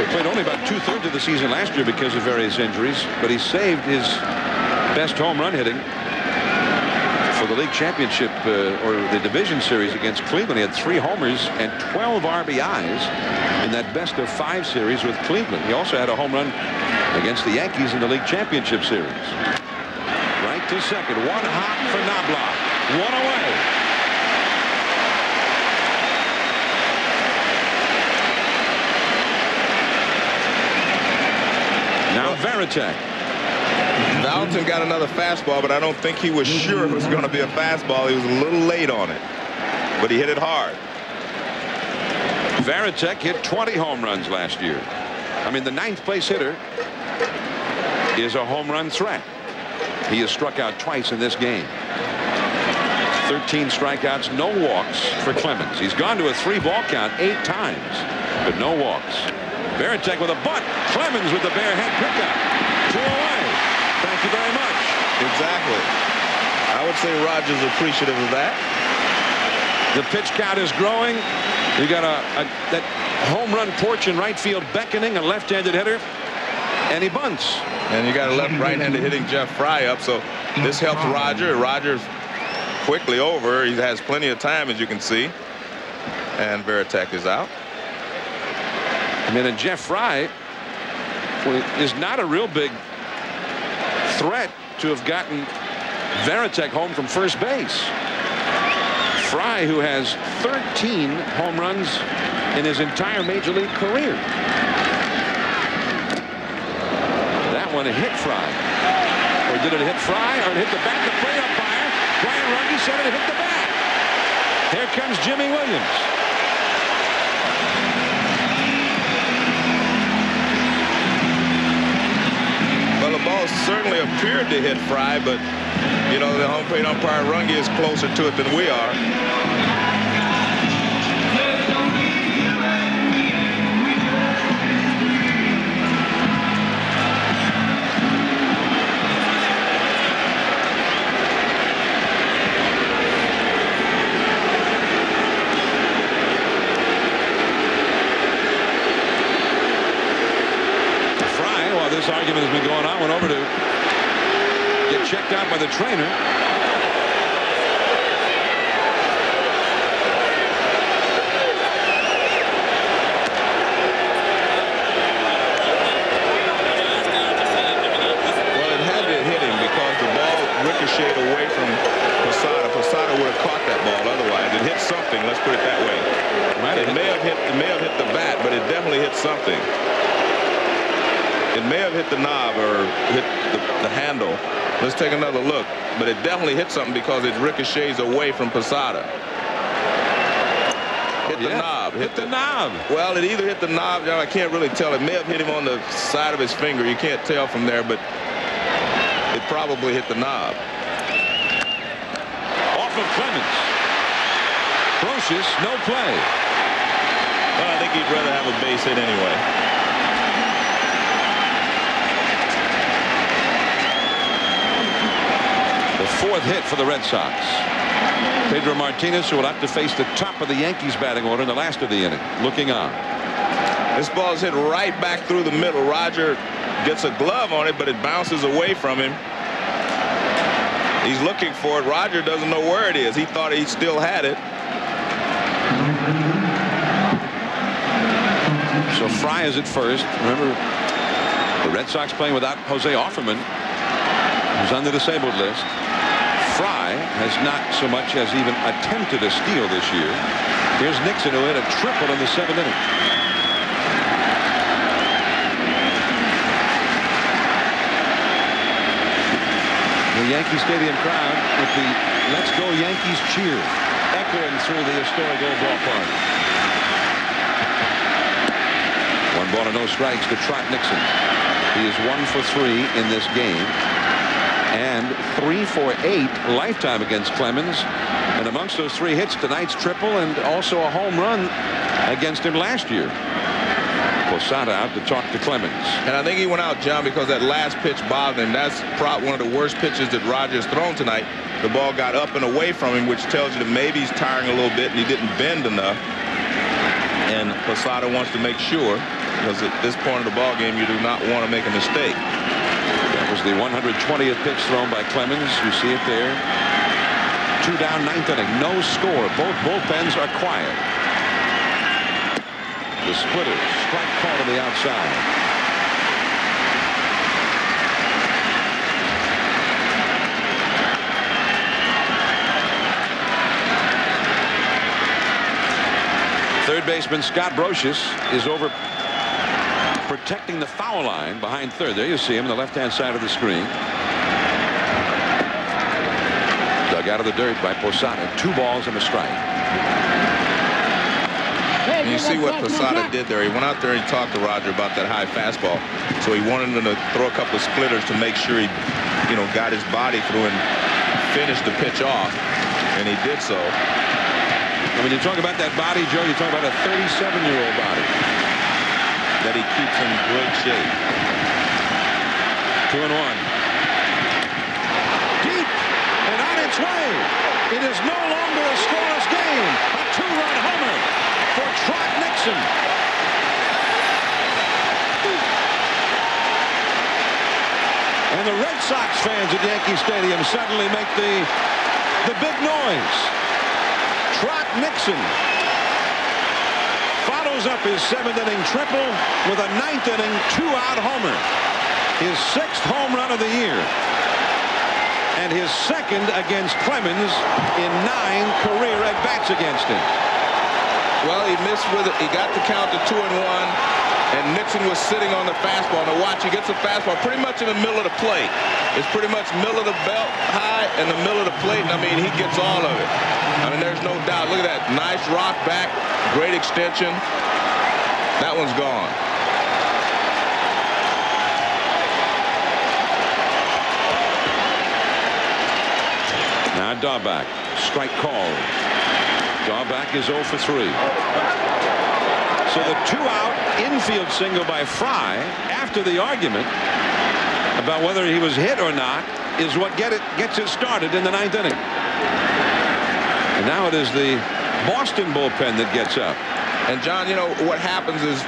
Speaker 1: played only about 2/3 of the season last year because of various injuries, but he saved his best home run hitting for the league championship or the division series against Cleveland. He had 3 homers and 12 RBIs in that best-of-5 series with Cleveland. He also had a home run against the Yankees in the league championship series. Right to second. 1 hop for Knobloch. 1 away. Now Varitek.
Speaker 19: Valentin got another fastball, but I don't think he was sure it was going to be a fastball. He was a little late on it, but he hit it hard.
Speaker 1: Varitek hit 20 home runs last year. I mean, the 9th place hitter is a home run threat. He has struck out twice in this game. 13 strikeouts, no walks for Clemens. He's gone to a 3-ball count 8 times, but no walks. Varitek with a bunt. Clemens with the bare head pickup. 2 away. Thank you very much.
Speaker 19: Exactly. I would say Rogers appreciative of that.
Speaker 1: The pitch count is growing. You got that home run porch in right field beckoning, a left-handed hitter, and he bunts.
Speaker 19: And you got a right-handed hitting Jeff Fry up, so this helps Roger. Roger's quickly over. He has plenty of time, as you can see. And Varitek is out.
Speaker 1: I mean, and Jeff Fry is not a real big threat to have gotten Varitek home from first base. Fry, who has 13 home runs in his entire major league career. That one hit Fry. Or did it hit Fry, or it hit the bat? The plate umpire, Brian Runge, said it hit the bat. Here comes Jimmy Williams.
Speaker 19: Well, the ball certainly appeared to hit Fry, but, you know, the home plate umpire Runge is closer to it than we are.
Speaker 1: This argument has been going on. Went over to get checked out by the trainer.
Speaker 19: Well, it had to hit him because the ball ricocheted away from Posada. Posada would have caught that ball otherwise. It hit something. Let's put it that way. It may have hit the bat, but it definitely hit something. It may have hit the knob or hit the handle. Let's take another look. But it definitely hit something because it ricochets away from Posada. Hit the knob.
Speaker 1: Hit the knob.
Speaker 19: Well, it either hit the knob, I can't really tell. It may have hit him on the side of his finger. You can't tell from there, but it probably hit the knob.
Speaker 1: Off of Clemens. Brocious, no play.
Speaker 19: Well, I think he'd rather have a base hit anyway.
Speaker 1: The 4th hit for the Red Sox. Pedro Martinez, who will have to face the top of the Yankees batting order in the last of the inning, looking on.
Speaker 19: This ball is hit right back through the middle. Roger gets a glove on it, but it bounces away from him. He's looking for it. Roger doesn't know where it is. He thought he still had it.
Speaker 1: So Fry is at first. Remember, the Red Sox playing without Jose Offerman, who's on the disabled list. Fry has not so much as even attempted a steal this year. Here's Nixon, who hit a triple in the 7th inning. The Yankee Stadium crowd with the "Let's Go Yankees" cheer echoing through the historic old ballpark. 1 ball and no strikes to Trot Nixon. He is 1 for 3 in this game. And 3 for 8 lifetime against Clemens. And amongst those 3 hits, tonight's triple and also a home run against him last year. Posada out to talk to Clemens.
Speaker 19: And I think he went out, John, because that last pitch bothered him. That's probably one of the worst pitches that Roger's thrown tonight. The ball got up and away from him, which tells you that maybe he's tiring a little bit and he didn't bend enough. And Posada wants to make sure, because at this point of the ball game, you do not want to make a mistake.
Speaker 1: That was the 120th pitch thrown by Clemens. You see it there. 2 down, 9th inning. No score. Both bullpens are quiet. The splitter. Strike call to the outside. Third baseman Scott Brocious is over protecting the foul line behind third. There you see him on the left-hand side of the screen. Dug out of the dirt by Posada. 2 balls and a strike.
Speaker 19: And you see what Posada did there. He went out there and he talked to Roger about that high fastball. So he wanted him to throw a couple of splitters to make sure he, you know, got his body through and finished the pitch off. And he did so.
Speaker 1: And when you talk about that body, Joe, you talk about a 37-year-old body
Speaker 19: that he keeps in great shape.
Speaker 1: 2-1. Deep and on its way. It is no longer a scoreless game. A 2-run homer for Trot Nixon. And the Red Sox fans at Yankee Stadium suddenly make the big noise. Trot Nixon follows up his 7th-inning triple with a 9th-inning 2-out homer. His 6th home run of the year. And his 2nd against Clemens in 9 career at-bats against him.
Speaker 19: Well, he missed with it. He got the count to 2-1. And Nixon was sitting on the fastball. Now watch, he gets the fastball pretty much in the middle of the plate. It's pretty much middle of the belt, high, in the middle of the plate. And I mean, he gets all of it. I mean, there's no doubt. Look at that. Nice rock back. Great extension. That one's gone.
Speaker 1: Now Dahlbeck. Strike called. Dahlbeck is 0 for 3. So the 2-out infield single by Fry after the argument about whether he was hit or not is what gets it started in the 9th inning. And now it is the Boston bullpen that gets up.
Speaker 19: And John, you know what happens is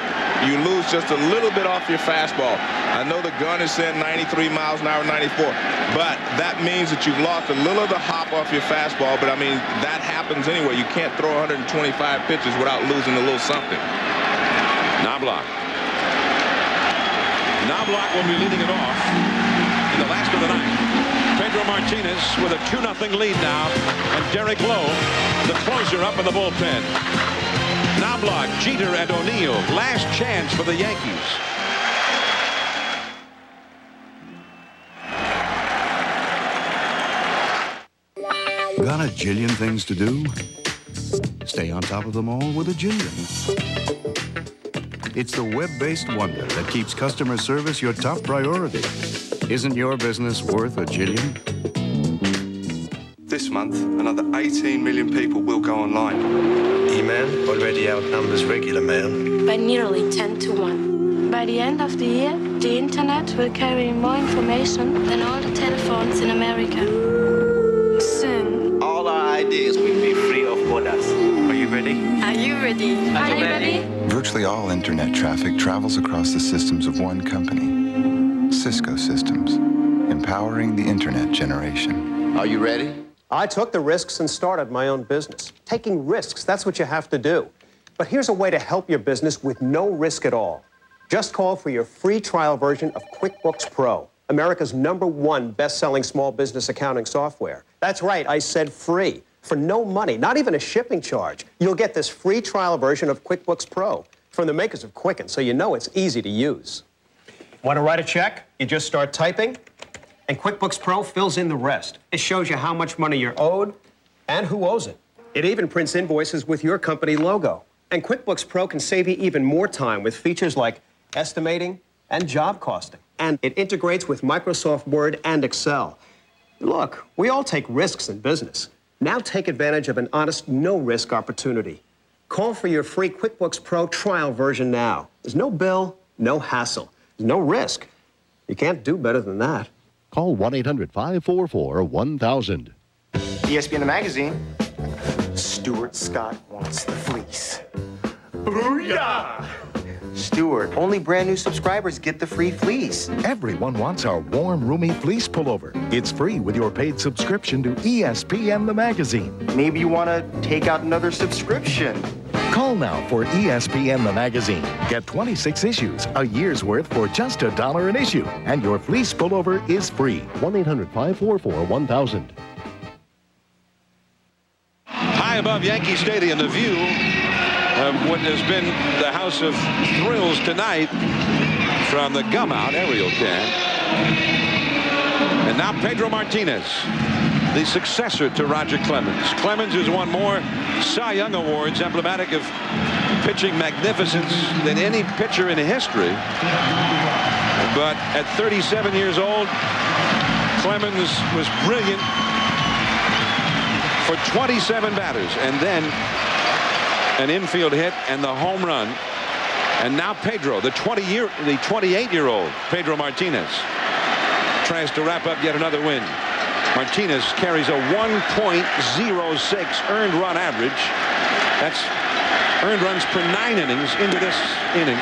Speaker 19: you lose just a little bit off your fastball. I know the gun is saying 93 miles an hour, 94, but that means that you've lost a little of the hop off your fastball. But I mean, that happens anyway. You can't throw 125 pitches without losing a little something.
Speaker 1: Knobloch. Knobloch will be leading it off in the last of the 9th. Pedro Martinez with a 2-0 lead now, and Derek Lowe, the closer, up in the bullpen. Knobloch, Jeter, and O'Neill. Last chance for the Yankees.
Speaker 3: Got a jillion things to do? Stay on top of them all with a jillion. It's the web-based wonder that keeps customer service your top priority. Isn't your business worth a jillion?
Speaker 5: This month, another 18 million people will go online.
Speaker 8: Email already outnumbers regular mail.
Speaker 12: By nearly 10 to 1. By the end of the year, the internet will carry more information than all the telephones in America. Soon.
Speaker 8: All our ideas will be free of borders. Are you ready?
Speaker 12: Are you ready? Are you ready?
Speaker 7: Virtually all internet traffic travels across the systems of one company, Cisco Systems, empowering the internet generation.
Speaker 10: Are you ready? I took the risks and started my own business. Taking risks, that's what you have to do. But here's a way to help your business with no risk at all. Just call for your free trial version of QuickBooks Pro, America's #1 best-selling small business accounting software. That's right, I said free. For no money, not even a shipping charge. You'll get this free trial version of QuickBooks Pro from the makers of Quicken, so you know it's easy to use. Want to write a check? You just start typing, and QuickBooks Pro fills in the rest. It shows you how much money you're owed and who owes it. It even prints invoices with your company logo. And QuickBooks Pro can save you even more time with features like estimating and job costing. And it integrates with Microsoft Word and Excel. Look, we all take risks in business. Now take advantage of an honest, no-risk opportunity. Call for your free QuickBooks Pro trial version now. There's no bill, no hassle, no risk. You can't do better than that.
Speaker 14: Call 1-800-544-1000.
Speaker 15: ESPN the magazine. Stuart Scott wants the fleece. Booyah! Stuart, only brand new subscribers get the free fleece.
Speaker 17: Everyone wants our warm, roomy fleece pullover. It's free with your paid subscription to ESPN the magazine.
Speaker 15: Maybe you want to take out another subscription.
Speaker 17: Call now for ESPN the magazine. Get 26 issues, a year's worth for just $1 an issue. And your fleece pullover is free. 1-800-544-1000.
Speaker 1: High above Yankee Stadium, the view of what has been the house of thrills tonight from the Gumout aerial cam. And now Pedro Martinez, the successor to Roger Clemens. Clemens has won more Cy Young awards, emblematic of pitching magnificence than any pitcher in history. But at 37 years old, Clemens was brilliant for 27 batters, and then an infield hit and the home run. And now Pedro, the 28-year-old Pedro Martinez, tries to wrap up yet another win. Martinez carries a 1.06 earned run average. That's earned runs per 9 innings into this inning.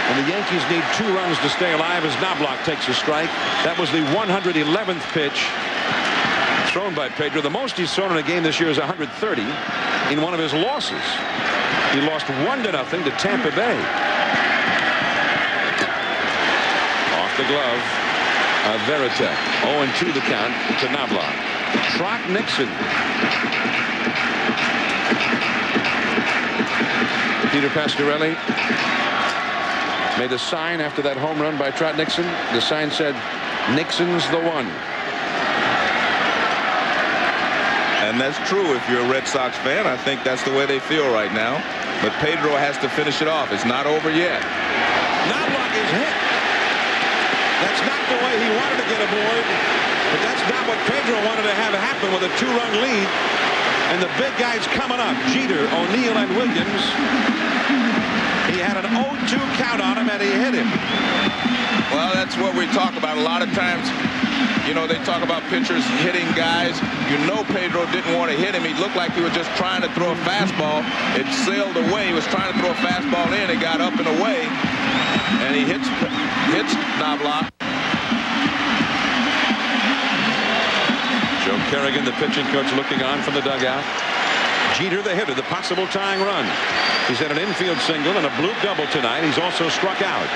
Speaker 1: And the Yankees need 2 runs to stay alive as Knobloch takes a strike. That was the 111th pitch thrown by Pedro. The most he's thrown in a game this year is 130 in one of his losses. He lost 1-0 to Tampa Bay. Off the glove. Veritek. 0-2 the count to Knobloch. Trot Nixon. Peter Pasquarelli made a sign after that home run by Trot Nixon. The sign said, "Nixon's the one."
Speaker 19: And that's true if you're a Red Sox fan. I think that's the way they feel right now. But Pedro has to finish it off. It's not over yet.
Speaker 1: Knobloch is hit. That's not the way he wanted to get aboard. But that's not what Pedro wanted to have happen with a 2-run lead. And the big guys coming up. Jeter, O'Neill, and Williams. He had an 0-2 count on him, and he hit him.
Speaker 19: Well, that's what we talk about a lot of times. You know, they talk about pitchers hitting guys. You know Pedro didn't want to hit him. He looked like he was just trying to throw a fastball. It sailed away. He was trying to throw a fastball in. It got up and away. And he hits Knobloch.
Speaker 1: Joe Kerrigan, the pitching coach, looking on from the dugout. Jeter, the hitter, the possible tying run. He's had an infield single and a bloop double tonight. He's also struck out.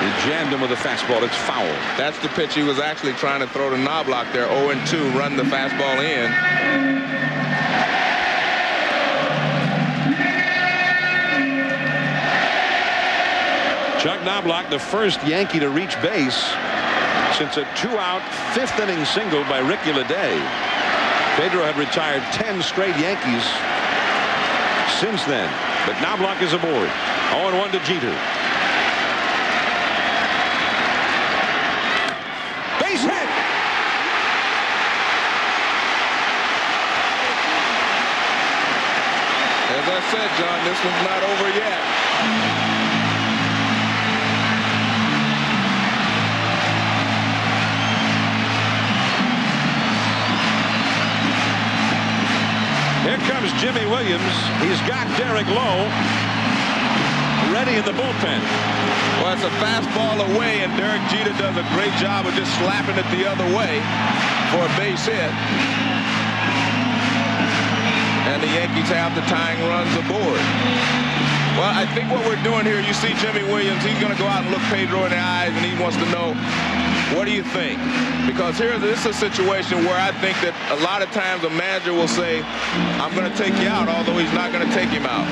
Speaker 1: He jammed him with a fastball. It's foul.
Speaker 19: That's the pitch he was actually trying to throw to Knobloch there. 0-2, run the fastball in.
Speaker 1: Chuck Knobloch, the first Yankee to reach base since a 2-out 5th inning single by Ricky Leday. Pedro had retired 10 straight Yankees since then, but Knobloch is aboard. 0-1 to Jeter. Base hit.
Speaker 19: As I said, John, this one's not over yet.
Speaker 1: Here comes Jimmy Williams. He's got Derek Lowe ready in the bullpen.
Speaker 19: Well, it's a fastball away, and Derek Jeter does a great job of just slapping it the other way for a base hit. And the Yankees have the tying runs aboard. Well, I think what we're doing here, you see Jimmy Williams, he's going to go out and look Pedro in the eyes, and he wants to know, what do you think? Because this is a situation where I think that a lot of times a manager will say, I'm going to take you out, although he's not going to take him out.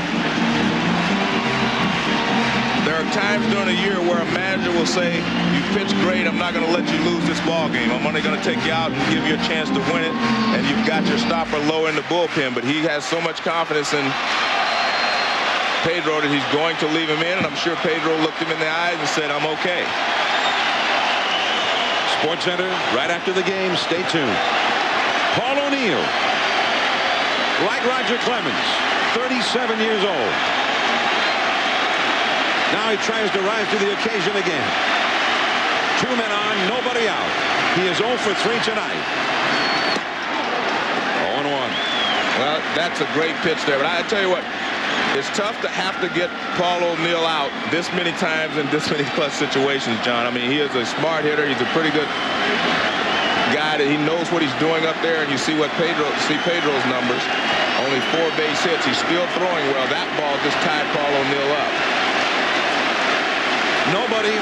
Speaker 19: There are times during the year where a manager will say, you pitched great, I'm not going to let you lose this ball game. I'm only going to take you out and give you a chance to win it, and you've got your stopper low in the bullpen. But he has so much confidence in Pedro that he's going to leave him in, and I'm sure Pedro looked him in the eyes and said, I'm okay.
Speaker 1: Sports Center, right after the game. Stay tuned. Paul O'Neill, like Roger Clemens, 37 years old. Now he tries to rise to the occasion again. 2 men on, nobody out. He is 0 for 3 tonight. 0-1.
Speaker 19: Well, that's a great pitch there. But I tell you what, it's tough to have to get Paul O'Neill out this many times in this many clutch situations, John. I mean, he is a smart hitter. He's a pretty good guy. That he knows what he's doing up there, and you see Pedro's numbers. Only 4 base hits. He's still throwing well. That ball just tied Paul O'Neill up.
Speaker 1: Nobody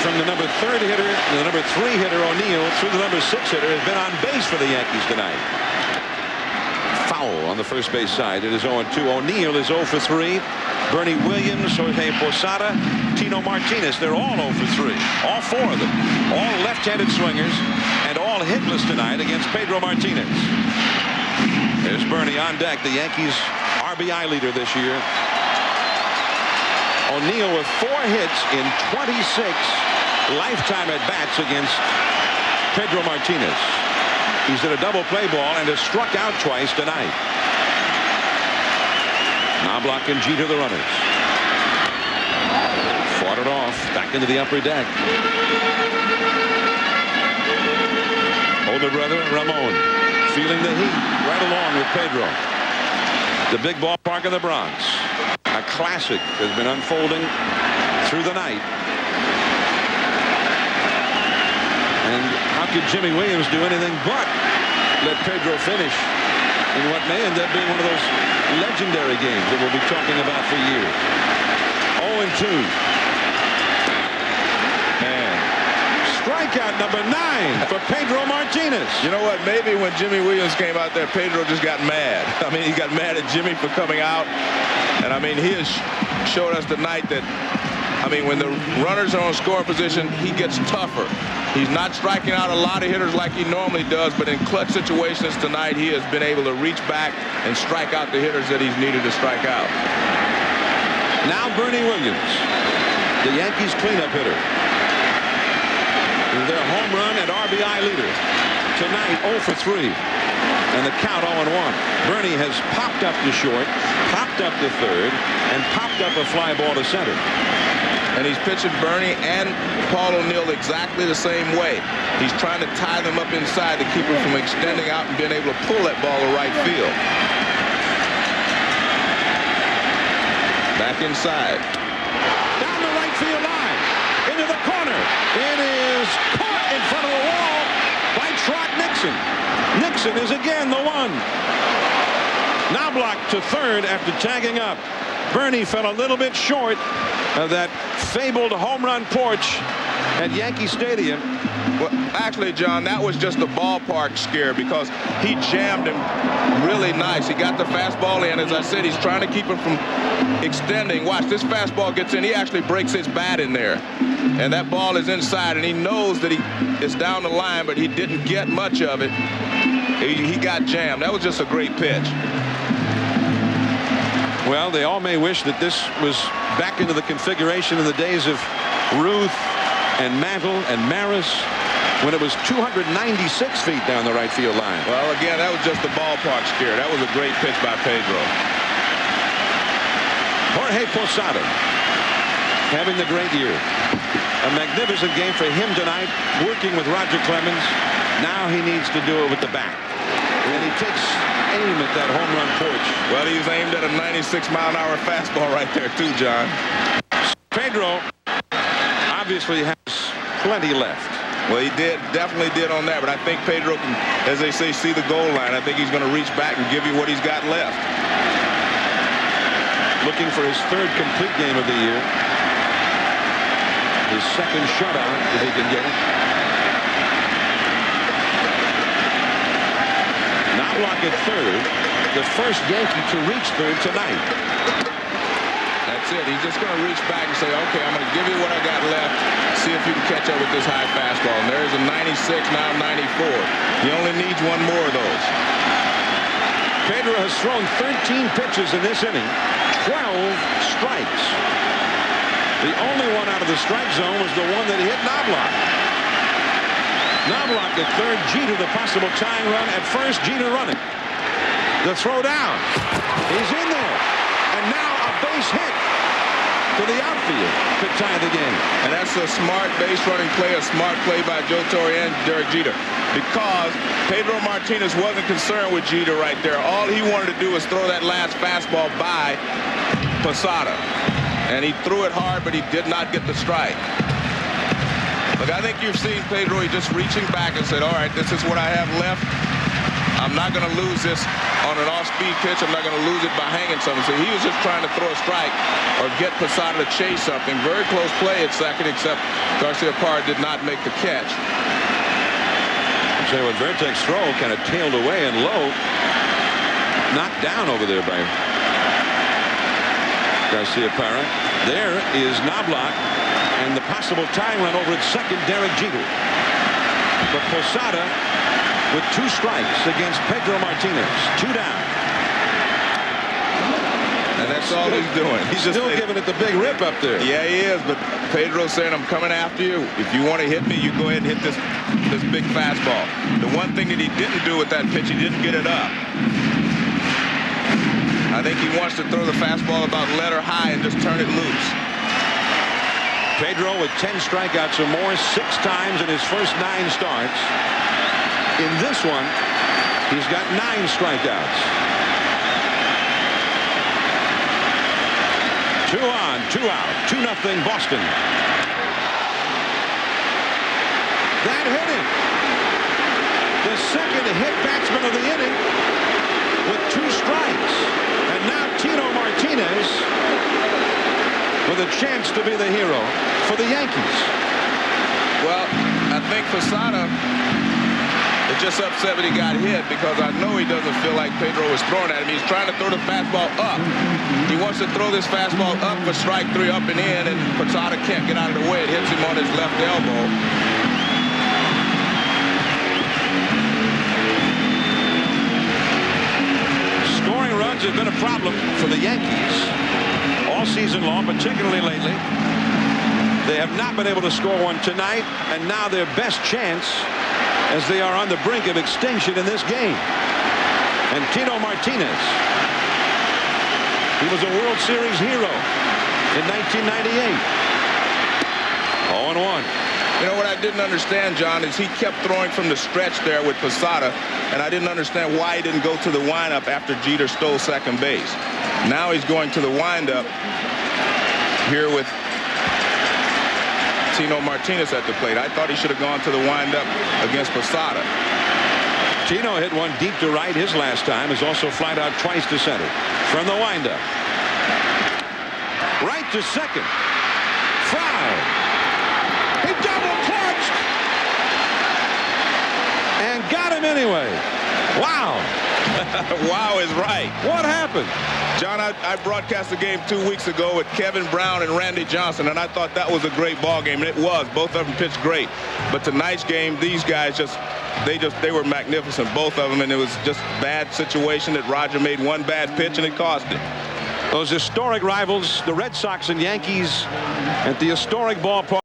Speaker 1: from the number 3 hitter, the number 3 hitter O'Neill, through the number 6 hitter has been on base for the Yankees tonight. Foul. foul on the first base side. It is 0-2. O'Neill is 0 for 3. Bernie Williams, Jorge Posada, Tino Martinez. They're all 0 for 3. All 4 of them. All left-handed swingers and all hitless tonight against Pedro Martinez. There's Bernie on deck, the Yankees RBI leader this year. O'Neill with 4 hits in 26 lifetime at-bats against Pedro Martinez. He's hit a double play ball and has struck out twice tonight. Knobloch and Jeter the runners. Fought it off back into the upper deck. Older brother Ramon feeling the heat right along with Pedro. The big ballpark in the Bronx. A classic has been unfolding through the night. And how could Jimmy Williams do anything but let Pedro finish in what may end up being one of those legendary games that we'll be talking about for years. 0-2. And strikeout number 9 for Pedro Martinez.
Speaker 19: You know what? Maybe when Jimmy Williams came out there, Pedro just got mad. I mean, he got mad at Jimmy for coming out. And I mean, he has showed us tonight that, I mean, when the runners are on scoring position, he gets tougher. He's not striking out a lot of hitters like he normally does, but in clutch situations tonight, he has been able to reach back and strike out the hitters that he's needed to strike out.
Speaker 1: Now Bernie Williams, the Yankees cleanup hitter. Their home run and RBI leader. Tonight 0 for 3. And the count 0-1. Bernie has popped up to short, popped up to third, and popped up a fly ball to center.
Speaker 19: And he's pitching Bernie and Paul O'Neill exactly the same way. He's trying to tie them up inside to keep them from extending out and being able to pull that ball to right field. Back inside.
Speaker 1: Down the right field line. Into the corner. It is caught in front of the wall by Trot Nixon. Nixon is again the one. Knobloch to third after tagging up. Bernie fell a little bit short of that fabled home run porch at Yankee Stadium.
Speaker 19: Well, actually, John, that was just a ballpark scare because he jammed him really nice. He got the fastball in. As I said, he's trying to keep him from extending. Watch, this fastball gets in. He actually breaks his bat in there. And that ball is inside, and he knows that he is down the line, but he didn't get much of it. He got jammed. That was just a great pitch.
Speaker 1: Well, they all may wish that this was back into the configuration of the days of Ruth and Mantle and Maris when it was 296 feet down the right field line.
Speaker 19: Well, again, that was just a ballpark scare. That was a great pitch by Pedro.
Speaker 1: Jorge Posada having the great year. A magnificent game for him tonight, working with Roger Clemens. Now he needs to do it with the bat. And he takes aim at that home run porch.
Speaker 19: Well, he's aimed at a 96-mile-an-hour fastball right there, too, John.
Speaker 1: Pedro obviously has plenty left.
Speaker 19: Well, he definitely did on that, but I think Pedro can, as they say, see the goal line. I think he's going to reach back and give you what he's got left.
Speaker 1: Looking for his 3rd complete game of the year. His 2nd shutout, if he can get it. Knobloch at third, the first Yankee to reach third tonight.
Speaker 19: That's it. He's just going to reach back and say, okay, I'm going to give you what I got left. See if you can catch up with this high fastball. And there's a 96, now 94. He only needs one more of those.
Speaker 1: Pedro has thrown 13 pitches in this inning, 12 strikes. The only one out of the strike zone was the one that hit Knobloch. Knobloch at third, Jeter the possible tying run. At first, Jeter running. The throw down. He's in there. And now a base hit to the outfield to tie the game.
Speaker 19: And that's a smart base running play, a smart play by Joe Torre and Derek Jeter. Because Pedro Martinez wasn't concerned with Jeter right there. All he wanted to do was throw that last fastball by Posada. And he threw it hard, but he did not get the strike. Look, I think you've seen Pedro, he just reaching back and said, all right, this is what I have left. I'm not going to lose this on an off-speed pitch. I'm not going to lose it by hanging something. So he was just trying to throw a strike or get Posada to chase something. Very close play at second, except Garcia-Parra did not make the catch.
Speaker 1: So when Vertek's throw kind of tailed away and low, knocked down over there by Garcia Parra. There is Knobloch and the possible tying run over at second, Derek Jeter. But Posada with 2 strikes against Pedro Martinez. 2 down.
Speaker 19: And that's all he's doing.
Speaker 1: He's still giving it the big rip up there.
Speaker 19: Yeah, he is. But Pedro's saying, I'm coming after you. If you want to hit me, you go ahead and hit this big fastball. The one thing that he didn't do with that pitch, he didn't get it up. I think he wants to throw the fastball about letter high and just turn it loose.
Speaker 1: Pedro with 10 strikeouts or more 6 times in his first 9 starts. In this one, he's got 9 strikeouts. 2 on, 2 out, 2-0 Boston. That hit him. The second hit batsman of the inning with 2 strikes. And now Tino Martinez with a chance to be the hero for the Yankees.
Speaker 19: Well, I think Posada is just upset that he got hit because I know he doesn't feel like Pedro was throwing at him. He's trying to throw the fastball up. He wants to throw this fastball up for strike 3 up and in, and Posada can't get out of the way. It hits him on his left elbow.
Speaker 1: Scoring runs have been a problem for the Yankees all season long, particularly lately. They have not been able to score one tonight, and now their best chance as they are on the brink of extinction in this game. And Tino Martinez, he was a World Series hero in 1998. 0-1.
Speaker 19: You know what I didn't understand, John, is he kept throwing from the stretch there with Posada, and I didn't understand why he didn't go to the windup after Jeter stole second base. Now he's going to the windup here with Tino Martinez at the plate. I thought he should have gone to the windup against Posada.
Speaker 1: Tino hit one deep to right his last time. Has also flied out twice to center. From the windup. Right to second. Foul. He double clutched. And got him anyway. Wow.
Speaker 19: Wow is right.
Speaker 1: What happened?
Speaker 19: John, I broadcast the game 2 weeks ago with Kevin Brown and Randy Johnson, and I thought that was a great ball game, and it was. Both of them pitched great. But tonight's game, these guys they were magnificent, both of them, and it was just a bad situation that Roger made one bad pitch, and it cost it.
Speaker 1: Those historic rivals, the Red Sox and Yankees, at the historic ballpark.